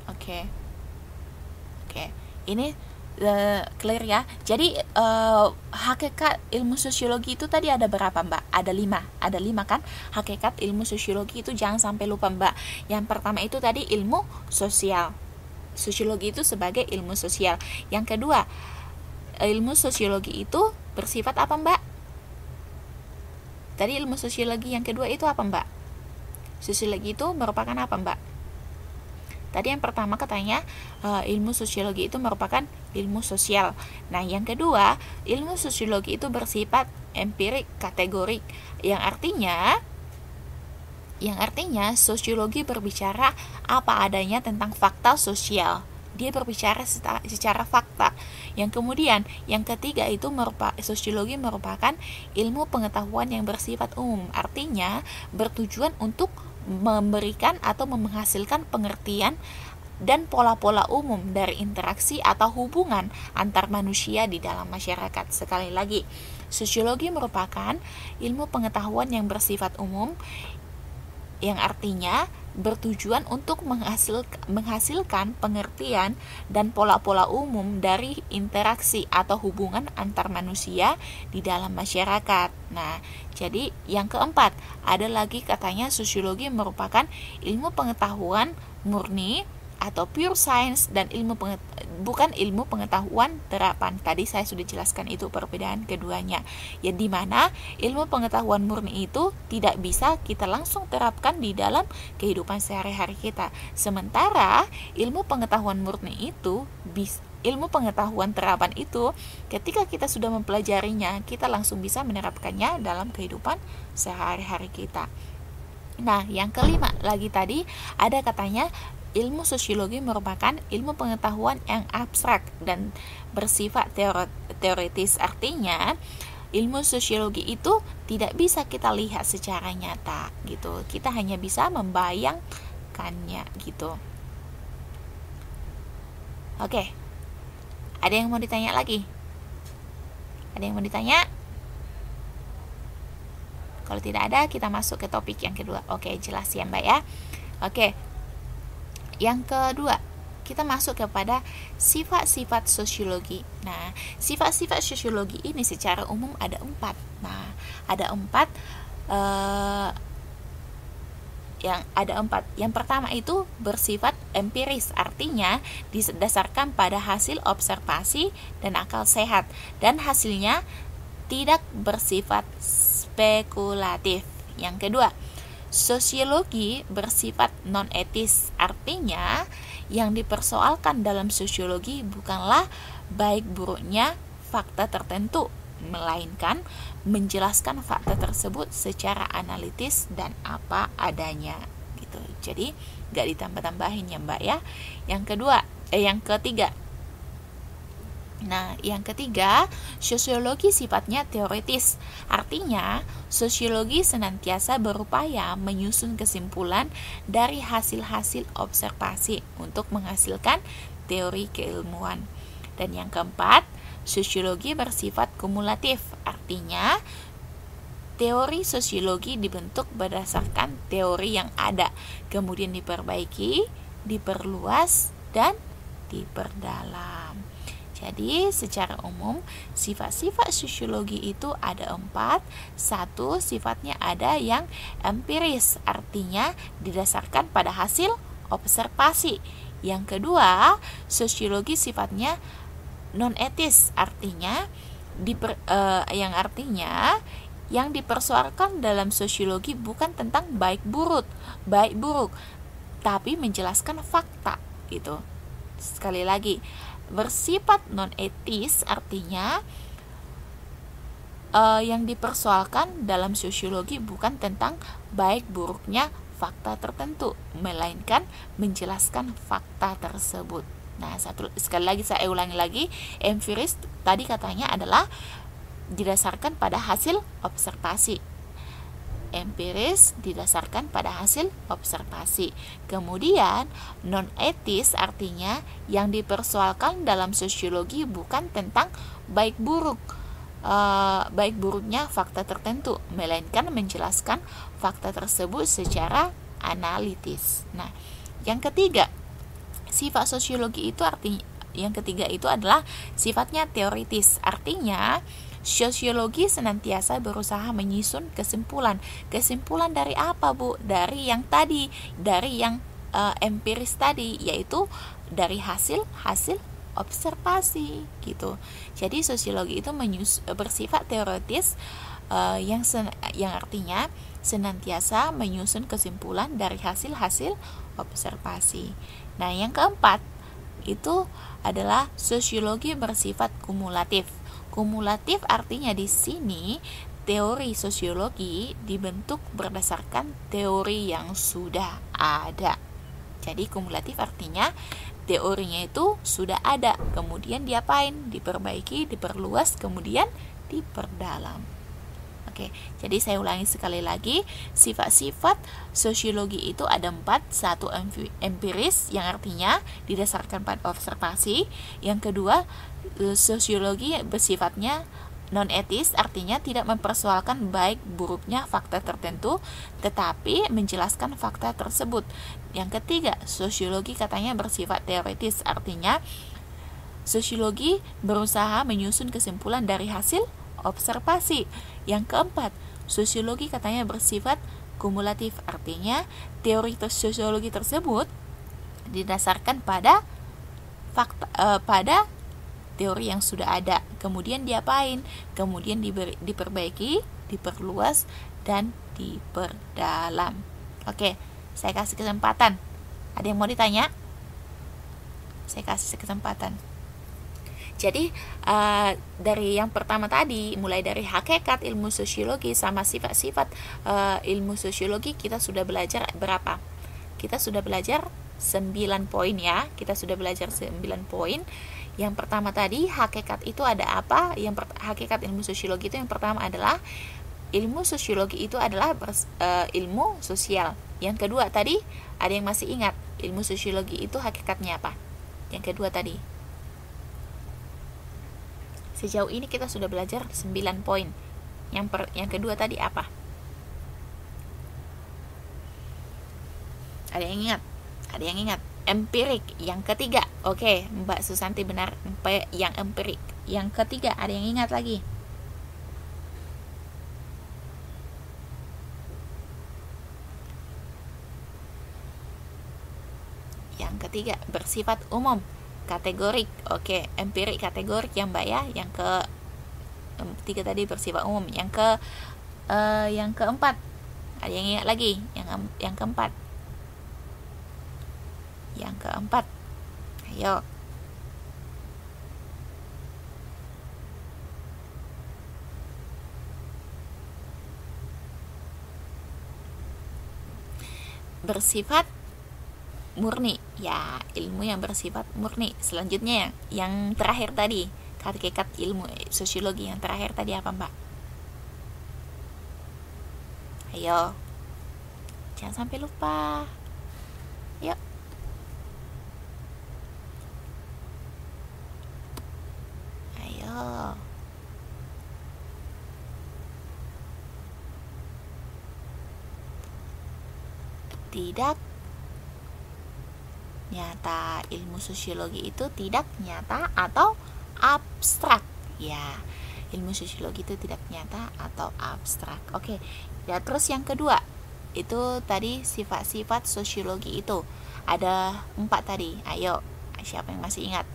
Oke. Ini clear ya. Jadi hakikat ilmu sosiologi itu tadi ada berapa, Mbak? Ada 5 kan? Hakikat ilmu sosiologi itu jangan sampai lupa, Mbak. Yang pertama itu tadi ilmu sosial. Sosiologi itu sebagai ilmu sosial. Yang kedua, ilmu sosiologi itu bersifat apa, Mbak? Tadi ilmu sosiologi yang kedua itu apa, Mbak? Sosiologi itu merupakan apa, Mbak? Tadi yang pertama katanya ilmu sosiologi itu merupakan ilmu sosial. Nah, yang kedua, ilmu sosiologi itu bersifat empirik kategorik, yang artinya sosiologi berbicara apa adanya tentang fakta sosial. Dia berbicara secara fakta. Yang kemudian, yang ketiga itu sosiologi merupakan ilmu pengetahuan yang bersifat umum. Artinya bertujuan untuk memberikan atau menghasilkan pengertian dan pola-pola umum dari interaksi atau hubungan antar manusia di dalam masyarakat. Sekali lagi, sosiologi merupakan ilmu pengetahuan yang bersifat umum, yang artinya bertujuan untuk menghasilkan pengertian dan pola-pola umum dari interaksi atau hubungan antar manusia di dalam masyarakat. Nah, jadi yang keempat, ada lagi katanya sosiologi merupakan ilmu pengetahuan murni atau pure science dan bukan ilmu pengetahuan terapan. Tadi saya sudah jelaskan itu perbedaan keduanya. Ya, di mana ilmu pengetahuan murni itu tidak bisa kita langsung terapkan di dalam kehidupan sehari-hari kita. Sementara ilmu pengetahuan terapan itu ketika kita sudah mempelajarinya, kita langsung bisa menerapkannya dalam kehidupan sehari-hari kita. Nah, yang kelima lagi tadi ada katanya ilmu sosiologi merupakan ilmu pengetahuan yang abstrak dan bersifat teoritis. Artinya, ilmu sosiologi itu tidak bisa kita lihat secara nyata gitu. Kita hanya bisa membayangkannya gitu. Oke. Ada yang mau ditanya lagi? Ada yang mau ditanya? Kalau tidak ada, kita masuk ke topik yang kedua. Oke, jelas ya, Mbak ya. Oke. Yang kedua, kita masuk kepada sifat-sifat sosiologi. Nah, sifat-sifat sosiologi ini secara umum ada 4. Nah, ada 4 Yang pertama itu bersifat empiris, artinya didasarkan pada hasil observasi dan akal sehat, dan hasilnya tidak bersifat spekulatif. Yang kedua, sosiologi bersifat non-etis, artinya yang dipersoalkan dalam sosiologi bukanlah baik buruknya fakta tertentu, melainkan menjelaskan fakta tersebut secara analitis dan apa adanya gitu. Jadi gak ditambah-tambahin ya, Mbak ya. Yang ketiga, sosiologi sifatnya teoritis. Artinya, sosiologi senantiasa berupaya menyusun kesimpulan dari hasil-hasil observasi untuk menghasilkan teori keilmuan. Dan yang keempat, sosiologi bersifat kumulatif. Artinya, teori sosiologi dibentuk berdasarkan teori yang ada, kemudian diperbaiki, diperluas, dan diperdalam. Jadi secara umum sifat-sifat sosiologi itu ada 4. 1, sifatnya ada yang empiris, artinya didasarkan pada hasil observasi. Yang kedua, sosiologi sifatnya non-etis, artinya yang dipersoalkan dalam sosiologi bukan tentang baik buruk, tapi menjelaskan fakta gitu. Sekali lagi, bersifat non-etis artinya yang dipersoalkan dalam sosiologi bukan tentang baik buruknya fakta tertentu, melainkan menjelaskan fakta tersebut. Nah, sekali lagi saya ulangi lagi, empiris tadi katanya adalah didasarkan pada hasil observasi. Empiris didasarkan pada hasil observasi. Kemudian non etis artinya yang dipersoalkan dalam sosiologi bukan tentang baik buruknya fakta tertentu, melainkan menjelaskan fakta tersebut secara analitis. Nah, yang ketiga, sifat sosiologi itu adalah sifatnya teoritis. Artinya sosiologi senantiasa berusaha menyusun kesimpulan. Kesimpulan dari apa, Bu? Dari yang empiris tadi, yaitu dari hasil observasi gitu. Jadi sosiologi itu bersifat teoritis, yang artinya senantiasa menyusun kesimpulan dari hasil observasi. Nah, yang keempat itu adalah sosiologi bersifat kumulatif. Kumulatif artinya di sini teori sosiologi dibentuk berdasarkan teori yang sudah ada. Jadi kumulatif artinya teorinya itu sudah ada, kemudian diapain? Diperbaiki, diperluas, kemudian diperdalam. Oke, jadi saya ulangi sekali lagi, sifat-sifat sosiologi itu ada 4. 1 empiris, yang artinya didasarkan pada observasi. Yang kedua, sosiologi bersifatnya non etis, artinya tidak mempersoalkan baik buruknya fakta tertentu, tetapi menjelaskan fakta tersebut. Yang ketiga, sosiologi katanya bersifat teoritis, artinya sosiologi berusaha menyusun kesimpulan dari hasil observasi. Yang keempat, sosiologi katanya bersifat kumulatif, artinya teori sosiologi tersebut didasarkan pada teori yang sudah ada, kemudian diapain? Kemudian diperbaiki, diperluas, dan diperdalam. Oke, saya kasih kesempatan. Ada yang mau ditanya? Saya kasih kesempatan. Jadi dari yang pertama tadi, mulai dari hakikat ilmu sosiologi sama sifat-sifat ilmu sosiologi, kita sudah belajar berapa? Kita sudah belajar 9 poin ya. Kita sudah belajar 9 poin. Yang pertama tadi, hakikat itu ada apa? Hakikat ilmu sosiologi itu yang pertama adalah ilmu sosiologi itu adalah ilmu sosial. Yang kedua tadi, ada yang masih ingat ilmu sosiologi itu hakikatnya apa? Yang kedua tadi. Sejauh ini kita sudah belajar 9 poin. Yang kedua tadi apa? Ada yang ingat? Ada yang ingat? Empirik. Yang ketiga. Oke, Mbak Susanti benar, yang empirik. Yang ketiga, ada yang ingat lagi? Yang ketiga, bersifat umum, kategorik. Oke, empirik kategorik yang Mbak ya. Yang ketiga tadi bersifat umum. Yang keempat, ada yang ingat lagi? Yang keempat. Yang keempat. Ayo. Bersifat murni. Ya, ilmu yang bersifat murni. Selanjutnya yang terakhir tadi, hakikat ilmu sosiologi yang terakhir tadi apa, Mbak? Ayo. Jangan sampai lupa. Yuk. Ayo. Tidak nyata. Ilmu sosiologi itu tidak nyata atau abstrak. Ya, ilmu sosiologi itu tidak nyata atau abstrak. Oke. Ya, terus yang kedua, itu tadi sifat-sifat sosiologi itu ada 4 tadi. Ayo, siapa yang masih ingat?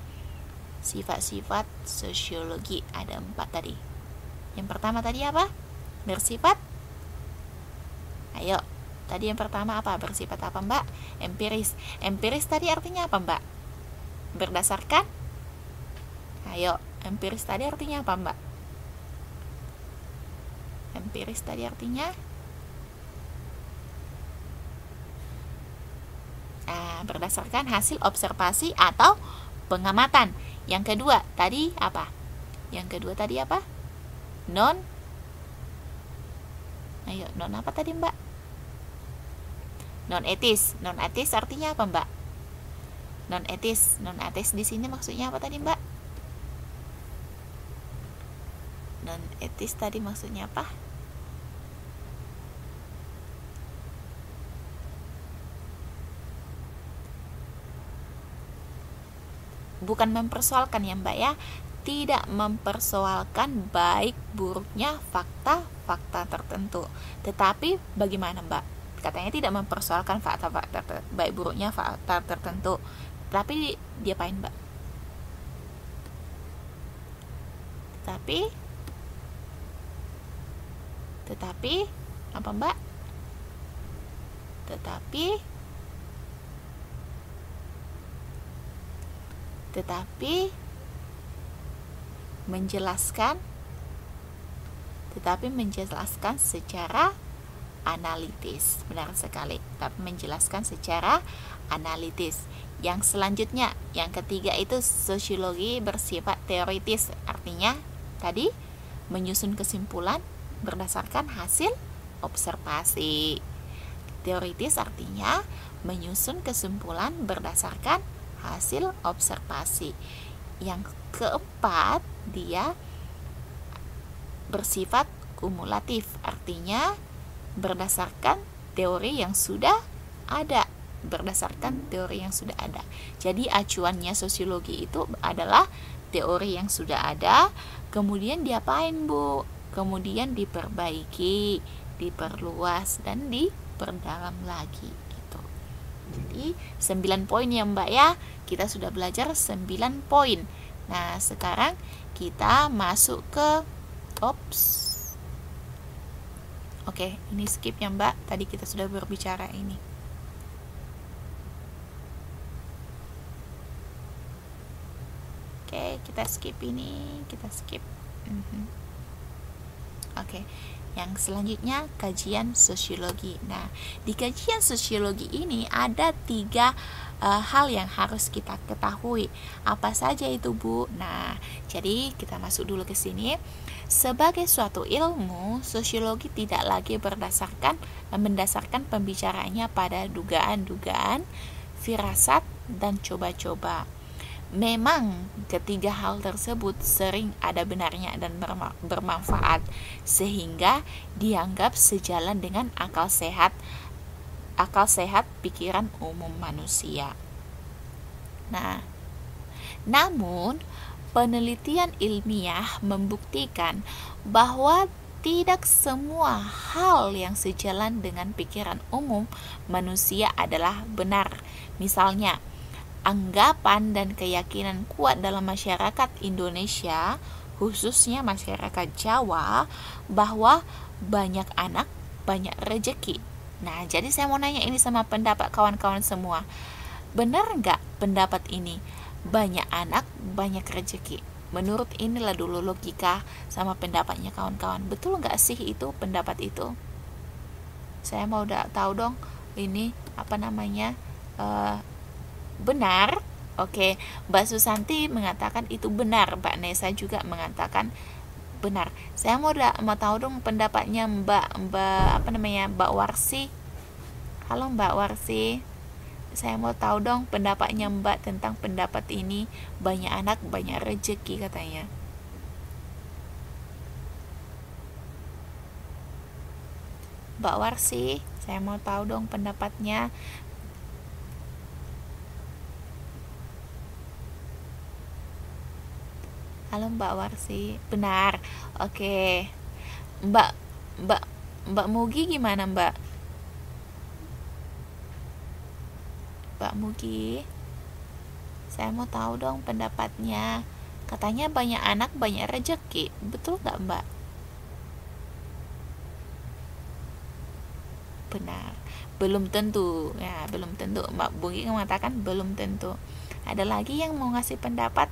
Sifat-sifat sosiologi ada 4 tadi. Yang pertama tadi apa? Bersifat. Ayo, tadi yang pertama apa? Bersifat apa, Mbak? Empiris. Empiris tadi artinya apa, Mbak? Berdasarkan. Ayo, empiris tadi artinya apa, Mbak? Empiris tadi artinya berdasarkan hasil observasi atau pengamatan. Yang kedua tadi apa? Yang kedua tadi apa? Non apa tadi Mbak? Non etis. Non etis artinya apa Mbak? Non etis di sini maksudnya apa tadi Mbak? Non etis tadi maksudnya apa? Bukan mempersoalkan ya Mbak ya, tidak mempersoalkan baik buruknya fakta-fakta tertentu. Tetapi bagaimana Mbak? Katanya tidak mempersoalkan fakta-fakta baik buruknya fakta tertentu. Tapi diapain Mbak? Tetapi apa Mbak? Tetapi menjelaskan secara analitis. Benar sekali. Tapi menjelaskan secara analitis. Yang selanjutnya, yang ketiga itu sosiologi bersifat teoritis. Artinya tadi menyusun kesimpulan berdasarkan hasil observasi. Teoritis artinya menyusun kesimpulan berdasarkan hasil observasi. Yang keempat, dia bersifat kumulatif, artinya berdasarkan teori yang sudah ada. Jadi acuannya sosiologi itu adalah teori yang sudah ada, kemudian diapain Bu? Kemudian diperbaiki, diperluas, dan diperdalam lagi gitu. Jadi 9 poin ya Mbak ya. Kita sudah belajar 9 poin. Nah, sekarang kita masuk ke Oke, ini skip ya Mbak. Tadi kita sudah berbicara ini. Oke, kita skip ini. Oke. Yang selanjutnya kajian sosiologi. Nah, di kajian sosiologi ini ada 3 hal yang harus kita ketahui. Apa saja itu Bu? Nah, jadi kita masuk dulu ke sini. Sebagai suatu ilmu, sosiologi tidak lagi mendasarkan pembicaraannya pada dugaan-dugaan, firasat, dan coba-coba. Memang ketiga hal tersebut sering ada benarnya dan bermanfaat, sehingga dianggap sejalan dengan akal sehat pikiran umum manusia. Nah, namun penelitian ilmiah membuktikan bahwa tidak semua hal yang sejalan dengan pikiran umum manusia adalah benar. Misalnya, anggapan dan keyakinan kuat dalam masyarakat Indonesia, khususnya masyarakat Jawa, bahwa banyak anak, banyak rezeki. Nah, jadi saya mau nanya ini sama pendapat kawan-kawan semua. Benar nggak pendapat ini? Banyak anak, banyak rezeki. Menurut inilah dulu logika sama pendapatnya kawan-kawan. Betul nggak sih itu pendapat itu? Saya mau tahu dong ini benar. Oke, Mbak Susanti mengatakan itu benar, Mbak Nesa juga mengatakan benar. Saya mau tahu dong pendapatnya Mbak Warsi. Halo Mbak Warsi. Saya mau tahu dong pendapatnya Mbak tentang pendapat ini, banyak anak banyak rezeki katanya. Mbak Warsi, saya mau tahu dong pendapatnya. Halo Mbak Warsi, benar. Oke. Mbak Mugi gimana Mbak? Mbak Mugi, saya mau tahu dong pendapatnya. Katanya banyak anak banyak rezeki, betul nggak Mbak? Benar, belum tentu. Ya, belum tentu. Mbak Mugi mengatakan belum tentu. Ada lagi yang mau ngasih pendapat?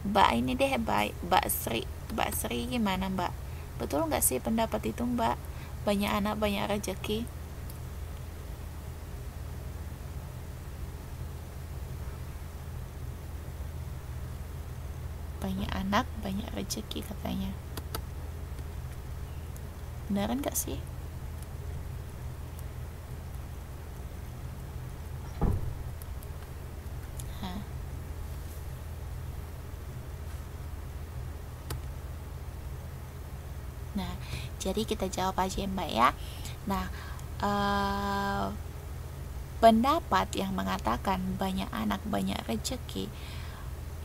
Mbak ini deh, Mbak Sri gimana Mbak? Betul nggak sih pendapat itu Mbak? Banyak anak banyak rezeki. banyak anak banyak rezeki katanya. Beneran gak sih? Nah, jadi kita jawab aja ya Mbak ya. Nah, pendapat yang mengatakan banyak anak banyak rezeki,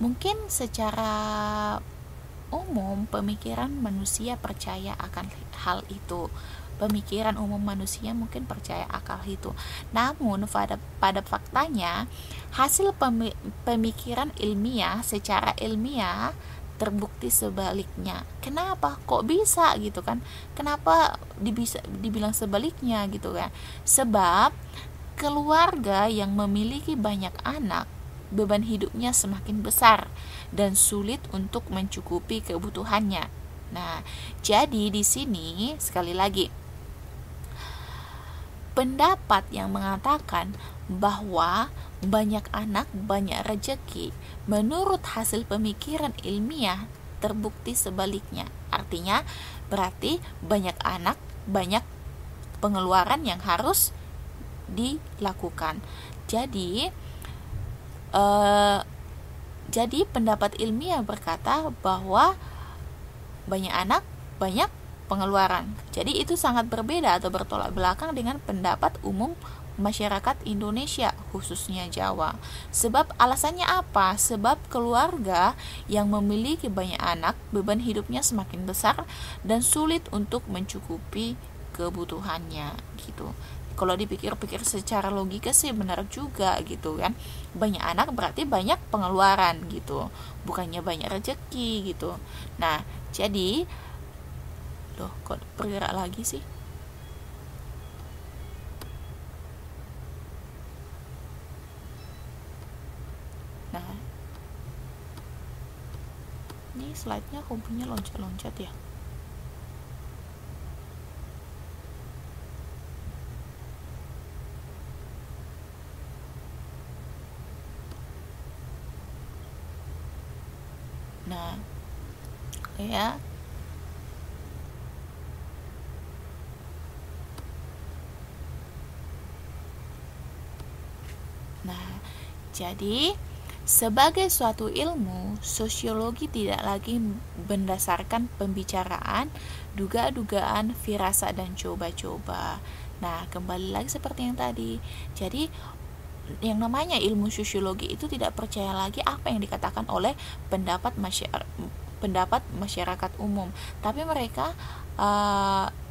mungkin secara umum pemikiran manusia percaya akan hal itu. Pemikiran umum manusia mungkin percaya akal itu. Namun pada faktanya hasil pemikiran ilmiah secara ilmiah terbukti sebaliknya. Kenapa? Kok bisa gitu kan? Kenapa dibilang sebaliknya gitu kan? Sebab keluarga yang memiliki banyak anak beban hidupnya semakin besar dan sulit untuk mencukupi kebutuhannya. Nah, jadi di sini sekali lagi pendapat yang mengatakan bahwa banyak anak banyak rezeki menurut hasil pemikiran ilmiah terbukti sebaliknya. Artinya berarti banyak anak banyak pengeluaran yang harus dilakukan. Jadi pendapat ilmiah berkata bahwa banyak anak banyak pengeluaran. Jadi itu sangat berbeda atau bertolak belakang dengan pendapat umum masyarakat Indonesia, khususnya Jawa. Sebab alasannya apa? Sebab keluarga yang memiliki banyak anak beban hidupnya semakin besar dan sulit untuk mencukupi kebutuhannya gitu. Kalau dipikir-pikir secara logika sih benar juga gitu kan. Banyak anak berarti banyak pengeluaran gitu, bukannya banyak rezeki gitu. Nah, jadi loh, kok bergerak lagi sih? Nah, ini slide-nya hobinya loncat-loncat ya. Nah, ya. Nah, jadi sebagai suatu ilmu, sosiologi tidak lagi berdasarkan pembicaraan, duga-dugaan, firasat dan coba-coba. Nah, kembali lagi seperti yang tadi. Jadi yang namanya ilmu sosiologi itu tidak percaya lagi apa yang dikatakan oleh pendapat masyarakat umum, tapi mereka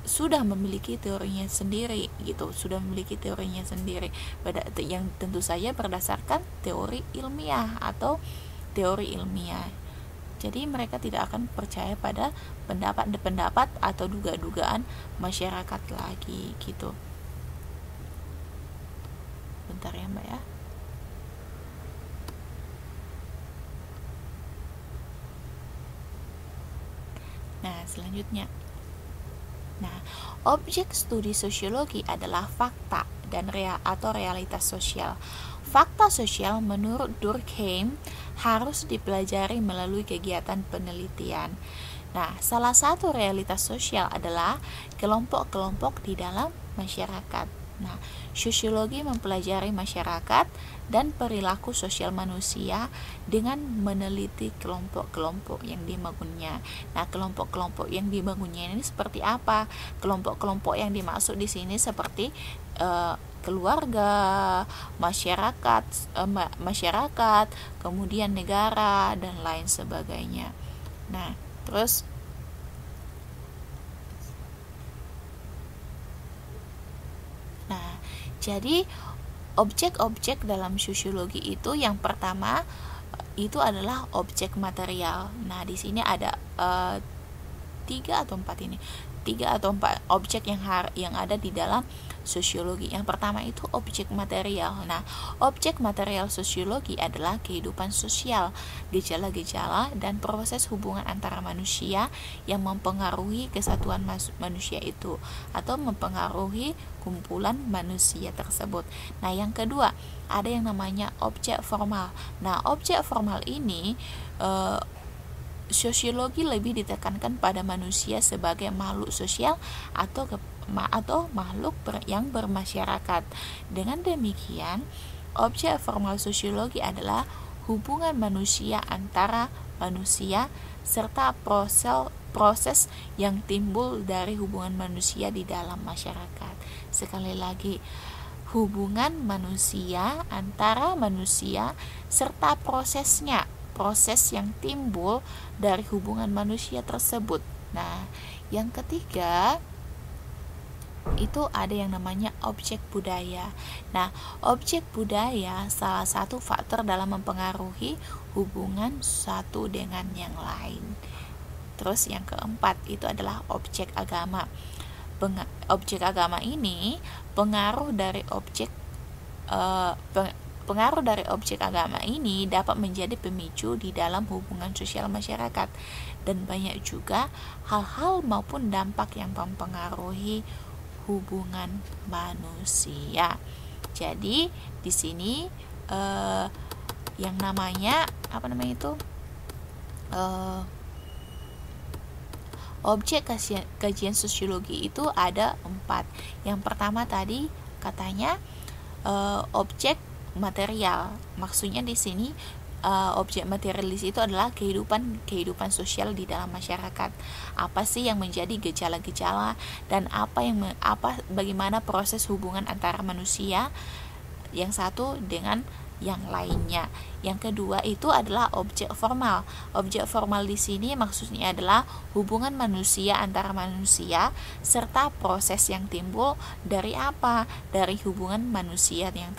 sudah memiliki teorinya sendiri gitu, yang tentu saja berdasarkan teori ilmiah atau teori ilmiah. Jadi mereka tidak akan percaya pada pendapat atau duga-dugaan masyarakat lagi gitu. Bentar ya Mbak ya. Nah, selanjutnya. Nah, objek studi sosiologi adalah fakta dan realitas sosial. Fakta sosial menurut Durkheim harus dipelajari melalui kegiatan penelitian. Nah, salah satu realitas sosial adalah kelompok-kelompok di dalam masyarakat. Nah, sosiologi mempelajari masyarakat dan perilaku sosial manusia dengan meneliti kelompok-kelompok yang dibangunnya. Nah, kelompok-kelompok yang dibangunnya ini seperti apa? Kelompok-kelompok yang dimaksud di sini seperti keluarga, masyarakat, kemudian negara dan lain sebagainya. Nah, terus jadi objek-objek dalam sosiologi itu yang pertama itu adalah objek material. Nah, di sini ada 3 atau 4 objek yang ada di dalam sosiologi. Yang pertama itu objek material. Nah, objek material sosiologi adalah kehidupan sosial, gejala-gejala dan proses hubungan antara manusia yang mempengaruhi kesatuan manusia itu atau mempengaruhi kumpulan manusia tersebut. Nah, yang kedua ada yang namanya objek formal. Nah, objek formal ini sosiologi lebih ditekankan pada manusia sebagai makhluk sosial atau makhluk yang bermasyarakat. Dengan demikian, objek formal sosiologi adalah hubungan manusia antara manusia serta proses yang timbul dari hubungan manusia di dalam masyarakat. Sekali lagi, hubungan manusia antara manusia serta proses yang timbul dari hubungan manusia tersebut. Nah, yang ketiga itu ada yang namanya objek budaya. Nah, objek budaya salah satu faktor dalam mempengaruhi hubungan satu dengan yang lain. Terus yang keempat itu adalah objek agama. Objek agama ini pengaruh dari objek agama ini dapat menjadi pemicu di dalam hubungan sosial masyarakat, dan banyak juga hal-hal maupun dampak yang mempengaruhi hubungan manusia. Jadi di sini yang namanya objek kajian sosiologi itu ada 4. Yang pertama tadi katanya objek material. Maksudnya di sini objek materialis itu adalah kehidupan sosial di dalam masyarakat. Apa sih yang menjadi gejala-gejala dan bagaimana proses hubungan antara manusia yang satu dengan yang lainnya. Yang kedua itu adalah objek formal. Objek formal di sini maksudnya adalah hubungan manusia antara manusia serta proses yang timbul dari apa? Dari hubungan manusia yang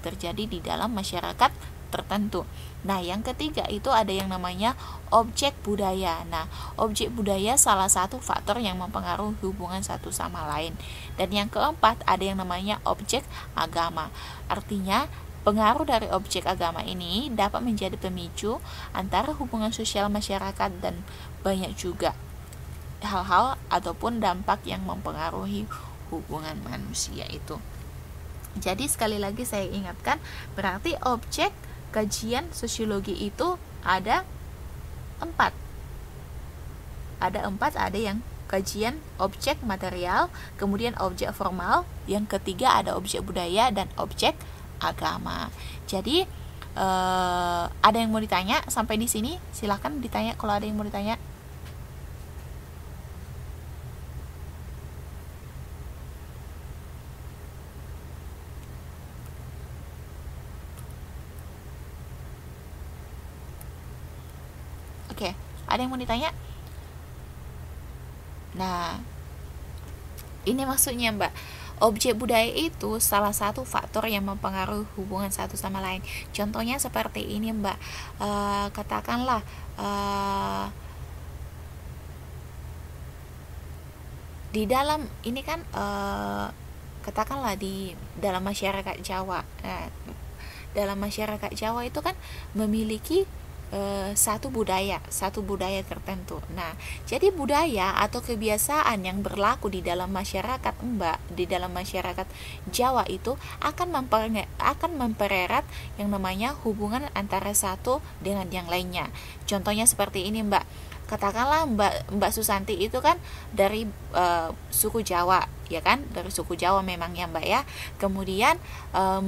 terjadi di dalam masyarakat tertentu. Nah, yang ketiga itu ada yang namanya objek budaya. Nah, objek budaya salah satu faktor yang mempengaruhi hubungan satu sama lain. Dan yang keempat ada yang namanya objek agama. Artinya, pengaruh dari objek agama ini dapat menjadi pemicu antara hubungan sosial masyarakat, dan banyak juga hal-hal ataupun dampak yang mempengaruhi hubungan manusia itu. Jadi sekali lagi saya ingatkan, berarti objek kajian sosiologi itu ada 4. Ada yang kajian objek material, kemudian objek formal, yang ketiga ada objek budaya dan objek agama. Jadi ada yang mau ditanya sampai di sini? Silahkan ditanya kalau ada yang mau ditanya. Oke, ada yang mau ditanya? Nah, ini maksudnya Mbak, objek budaya itu salah satu faktor yang mempengaruhi hubungan satu sama lain. Contohnya seperti ini Mbak, katakanlah di dalam ini kan katakanlah di dalam masyarakat Jawa. Dalam masyarakat Jawa itu kan memiliki satu budaya tertentu. Nah, jadi budaya atau kebiasaan yang berlaku di dalam masyarakat Jawa itu akan mempererat yang namanya hubungan antara satu dengan yang lainnya. Contohnya seperti ini Mbak. Katakanlah Mbak Susanti itu kan dari suku Jawa, ya kan? Dari suku Jawa memang ya Mbak ya. Kemudian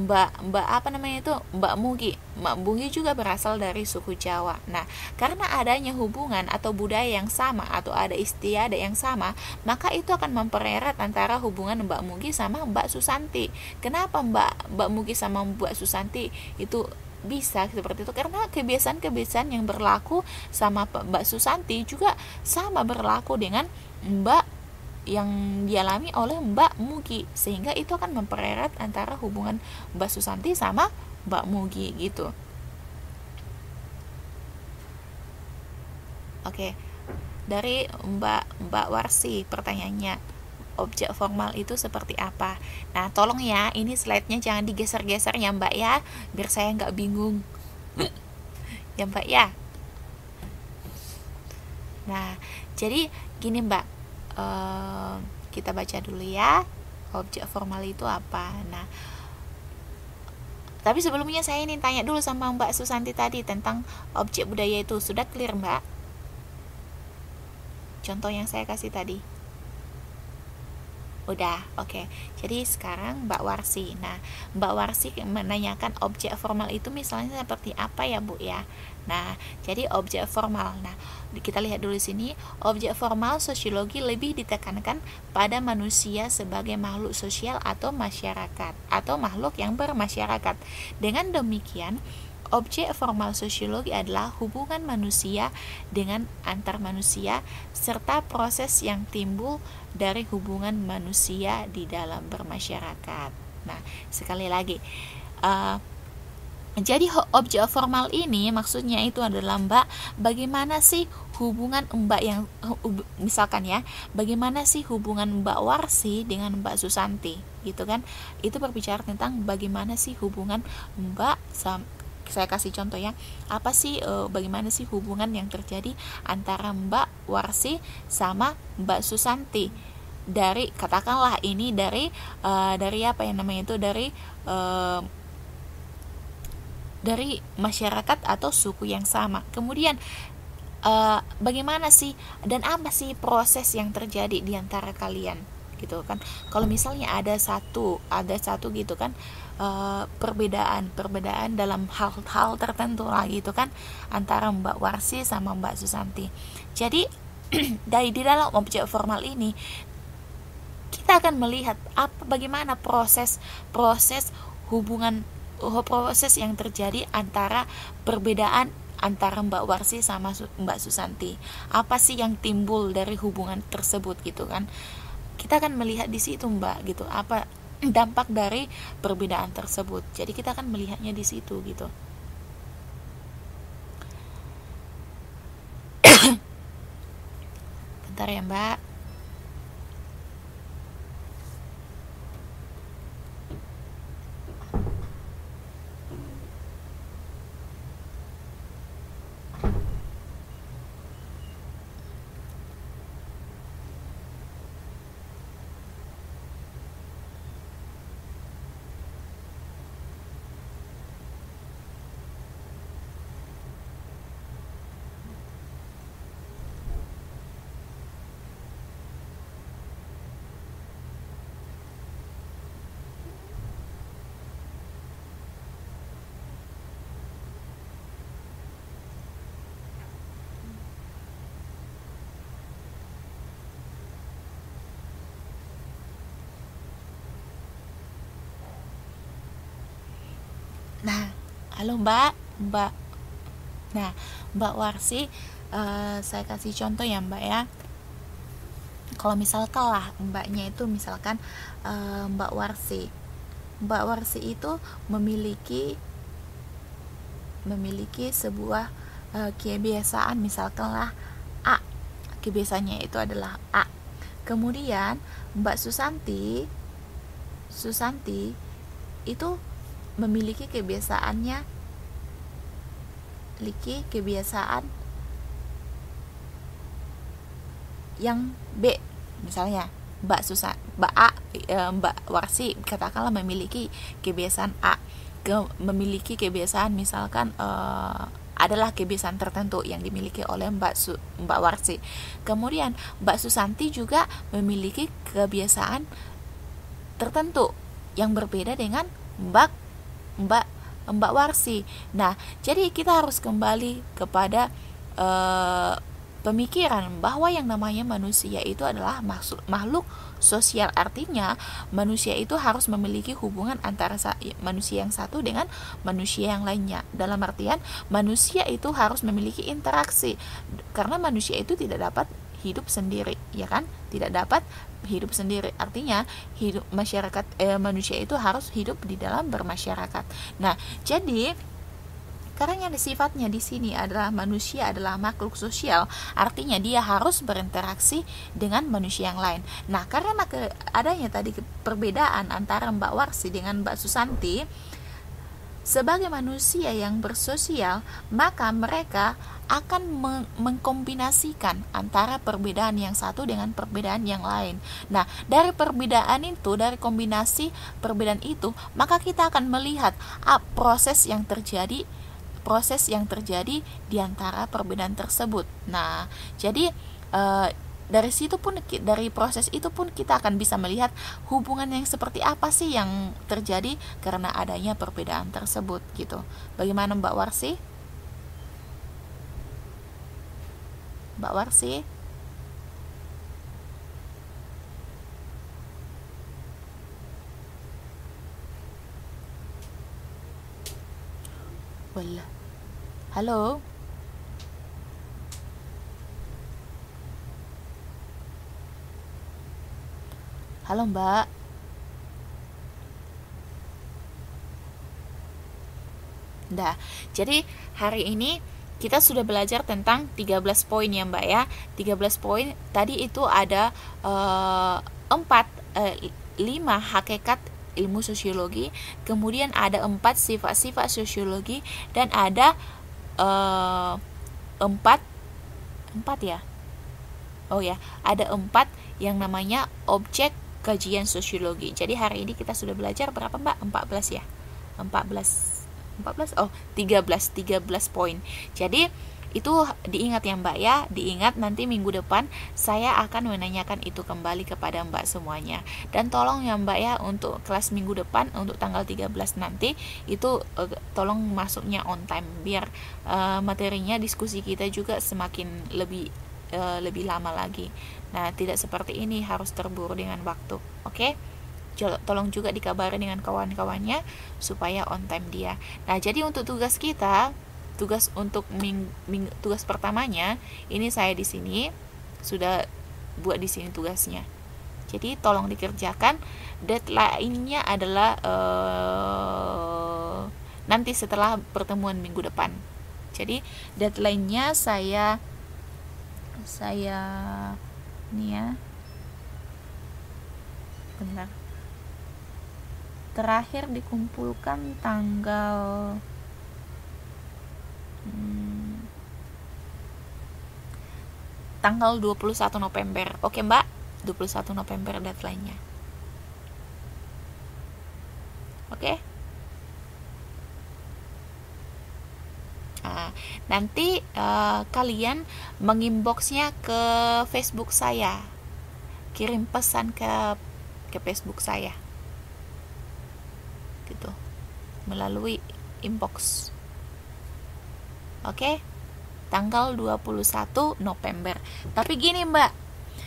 Mbak Mugi juga berasal dari suku Jawa. Nah, karena adanya hubungan atau budaya yang sama atau ada istiadat yang sama, maka itu akan mempererat antara hubungan Mbak Mugi sama Mbak Susanti. Kenapa Mbak Mugi sama Mbak Susanti itu bisa seperti itu? Karena kebiasaan yang berlaku sama Mbak Susanti juga sama berlaku dengan Mbak yang dialami oleh Mbak Mugi, sehingga itu akan mempererat antara hubungan Mbak Susanti sama Mbak Mugi gitu. Oke, dari Mbak Warsi pertanyaannya, objek formal itu seperti apa? Nah, tolong ya, ini slide-nya jangan digeser-geser ya Mbak ya, biar saya nggak bingung. Ya Mbak ya. Nah, jadi gini Mbak, kita baca dulu ya, objek formal itu apa. Nah, Tapi sebelumnya saya ingin tanya dulu sama Mbak Susanti tadi tentang objek budaya itu. Sudah clear, Mbak? Contoh yang saya kasih tadi. Udah, oke. Jadi sekarang Mbak Warsi. Nah, Mbak Warsi menanyakan objek formal itu misalnya seperti apa ya, Bu ya? Nah, jadi objek formal. Nah, kita lihat dulu sini. Objek formal sosiologi lebih ditekankan pada manusia sebagai makhluk sosial atau masyarakat atau makhluk yang bermasyarakat. Dengan demikian, objek formal sosiologi adalah hubungan manusia dengan antar manusia serta proses yang timbul dari hubungan manusia di dalam bermasyarakat. Nah, sekali lagi, jadi objek formal ini maksudnya itu adalah Mbak, bagaimana sih hubungan Mbak yang misalkan ya, bagaimana sih hubungan Mbak Warsi dengan Mbak Susanti, gitu kan? Itu berbicara tentang bagaimana sih hubungan Mbak saya kasih contoh ya, apa sih bagaimana sih hubungan yang terjadi antara Mbak Warsi sama Mbak Susanti, dari katakanlah ini dari apa yang namanya itu dari masyarakat atau suku yang sama. Kemudian bagaimana sih dan apa sih proses yang terjadi di antara kalian, gitu kan? Kalau misalnya ada satu gitu kan, perbedaan dalam hal-hal tertentu lah gitu kan, antara Mbak Warsi sama Mbak Susanti. Jadi di dalam objek formal ini kita akan melihat bagaimana proses hubungan, proses yang terjadi antara perbedaan antara Mbak Warsi sama Mbak Susanti. Apa sih yang timbul dari hubungan tersebut, gitu kan? Kita akan melihat di situ, Mbak, gitu. Apa dampak dari perbedaan tersebut. Jadi kita akan melihatnya di situ, gitu. Bentar ya, Mbak. Nah, halo Mbak. Nah, Mbak Warsi, saya kasih contoh ya, Mbak ya. Kalau misalkan lah Mbaknya itu misalkan Mbak Warsi itu memiliki sebuah kebiasaan, misalkan lah A. Kebiasaannya itu adalah A. Kemudian Mbak Susanti itu memiliki kebiasaan yang B. Misalnya Mbak Warsi katakanlah memiliki kebiasaan A, memiliki kebiasaan misalkan adalah kebiasaan tertentu yang dimiliki oleh Mbak Warsi. Kemudian Mbak Susanti juga memiliki kebiasaan tertentu yang berbeda dengan Mbak Warsi. Nah, jadi kita harus kembali kepada pemikiran bahwa yang namanya manusia itu adalah makhluk sosial. Artinya manusia itu harus memiliki hubungan antara manusia yang satu dengan manusia yang lainnya. Dalam artian manusia itu harus memiliki interaksi, karena manusia itu tidak dapat hidup sendiri, ya kan? Tidak dapat hidup sendiri. Artinya manusia itu harus hidup di dalam bermasyarakat. Nah, jadi karena sifatnya di sini adalah manusia adalah makhluk sosial, artinya dia harus berinteraksi dengan manusia yang lain. Nah, karena adanya tadi perbedaan antara Mbak Warsi dengan Mbak Susanti, sebagai manusia yang bersosial, maka mereka akan mengkombinasikan antara perbedaan yang satu dengan perbedaan yang lain. Nah, dari perbedaan itu, dari kombinasi perbedaan itu, maka kita akan melihat proses yang terjadi di antara perbedaan tersebut. Nah, jadi dari proses itu pun kita akan bisa melihat hubungan yang seperti apa sih yang terjadi karena adanya perbedaan tersebut gitu. Bagaimana Mbak Warsi? Mbak Warsi? Wallah. Halo? Halo Mbak. Nah, jadi hari ini kita sudah belajar tentang 13 poin ya Mbak ya. 13 poin tadi itu ada 5 hakikat ilmu sosiologi, kemudian ada 4 sifat-sifat sosiologi, dan ada 4 ya. Oh ya, ada 4 yang namanya objek kajian sosiologi. Jadi hari ini kita sudah belajar berapa Mbak? 14 ya. 14 13 poin. Jadi itu diingat ya Mbak ya, diingat nanti minggu depan saya akan menanyakan itu kembali kepada Mbak semuanya. Dan tolong ya Mbak ya, untuk kelas minggu depan untuk tanggal 13 nanti itu tolong masuknya on time biar materinya diskusi kita juga semakin lebih lama lagi. Nah, tidak seperti ini harus terburu dengan waktu. Oke? Tolong juga dikabari dengan kawan-kawannya supaya on time dia. Nah, jadi untuk tugas kita, tugas untuk tugas pertamanya, ini saya di sini sudah buat di sini tugasnya. Jadi tolong dikerjakan. Deadline-nya adalah nanti setelah pertemuan minggu depan. Jadi deadline-nya saya ini ya. Bentar. Terakhir dikumpulkan tanggal tanggal 21 November. Oke Mbak, 21 November deadline-nya. Oke. Nanti kalian menginboxnya ke Facebook saya, kirim pesan ke Facebook saya gitu melalui inbox. Oke, tanggal 21 November. Tapi gini Mbak,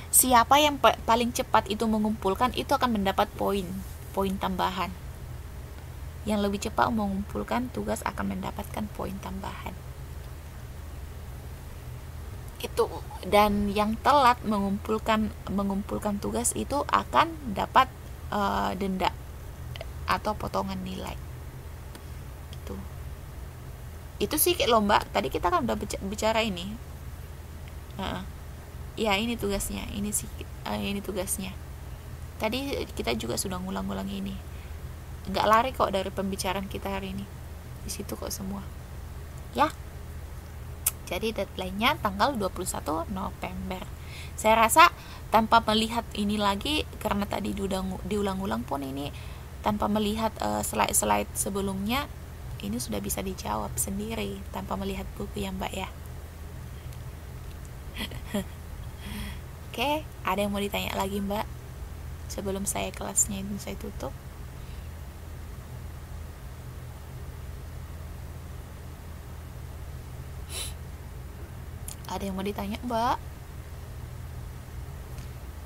siapa yang paling cepat itu mengumpulkan itu akan mendapat poin tambahan. Yang lebih cepat mengumpulkan tugas akan mendapatkan poin tambahan. Itu, dan yang telat mengumpulkan tugas itu akan dapat denda atau potongan nilai. Gitu. Itu sih lomba. Tadi kita kan udah bicara ini. Ya, ini tugasnya. Ini tugasnya. Tadi kita juga sudah ngulang-ngulang ini. Nggak lari kok dari pembicaraan kita hari ini. Di situ kok semua. Ya. Jadi deadline-nya tanggal 21 November. Saya rasa tanpa melihat ini lagi, karena tadi diulang-ulang pun ini, tanpa melihat slide-slide sebelumnya, ini sudah bisa dijawab sendiri tanpa melihat buku ya Mbak ya. Oke, ada yang mau ditanya lagi Mbak sebelum saya kelasnya ini saya tutup? Ada yang mau ditanya Mbak?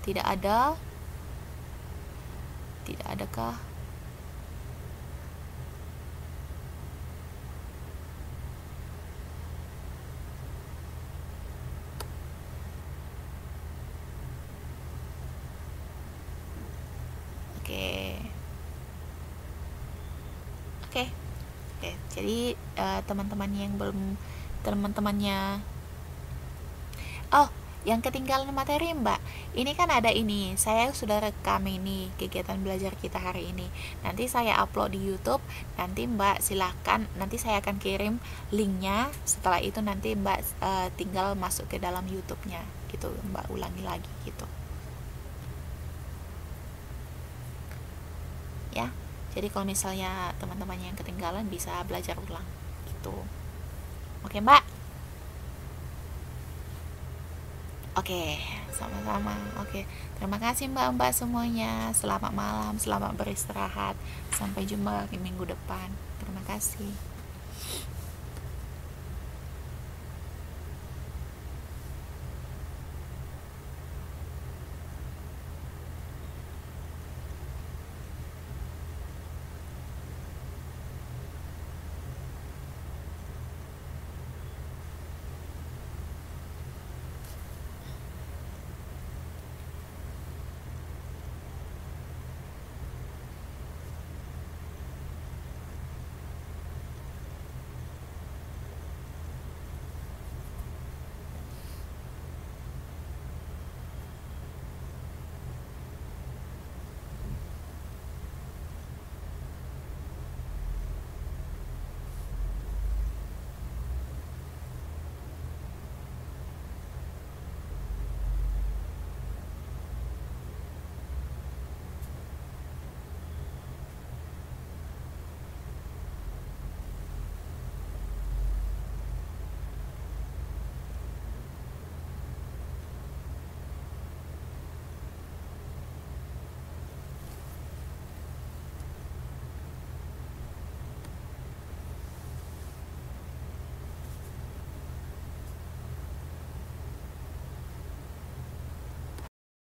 Tidak ada? Tidak adakah? Oke. Jadi teman-temannya yang ketinggalan materi Mbak, ini kan ada ini, saya sudah rekam ini kegiatan belajar kita hari ini, nanti saya upload di YouTube, nanti Mbak silahkan, nanti saya akan kirim linknya, setelah itu nanti Mbak tinggal masuk ke dalam YouTube-nya gitu, Mbak ulangi lagi gitu ya. Jadi kalau misalnya teman-temannya yang ketinggalan bisa belajar ulang gitu. Oke Mbak. Oke, sama-sama. Oke, terima kasih Mbak-mbak semuanya. Selamat malam, selamat beristirahat. Sampai jumpa di minggu depan. Terima kasih.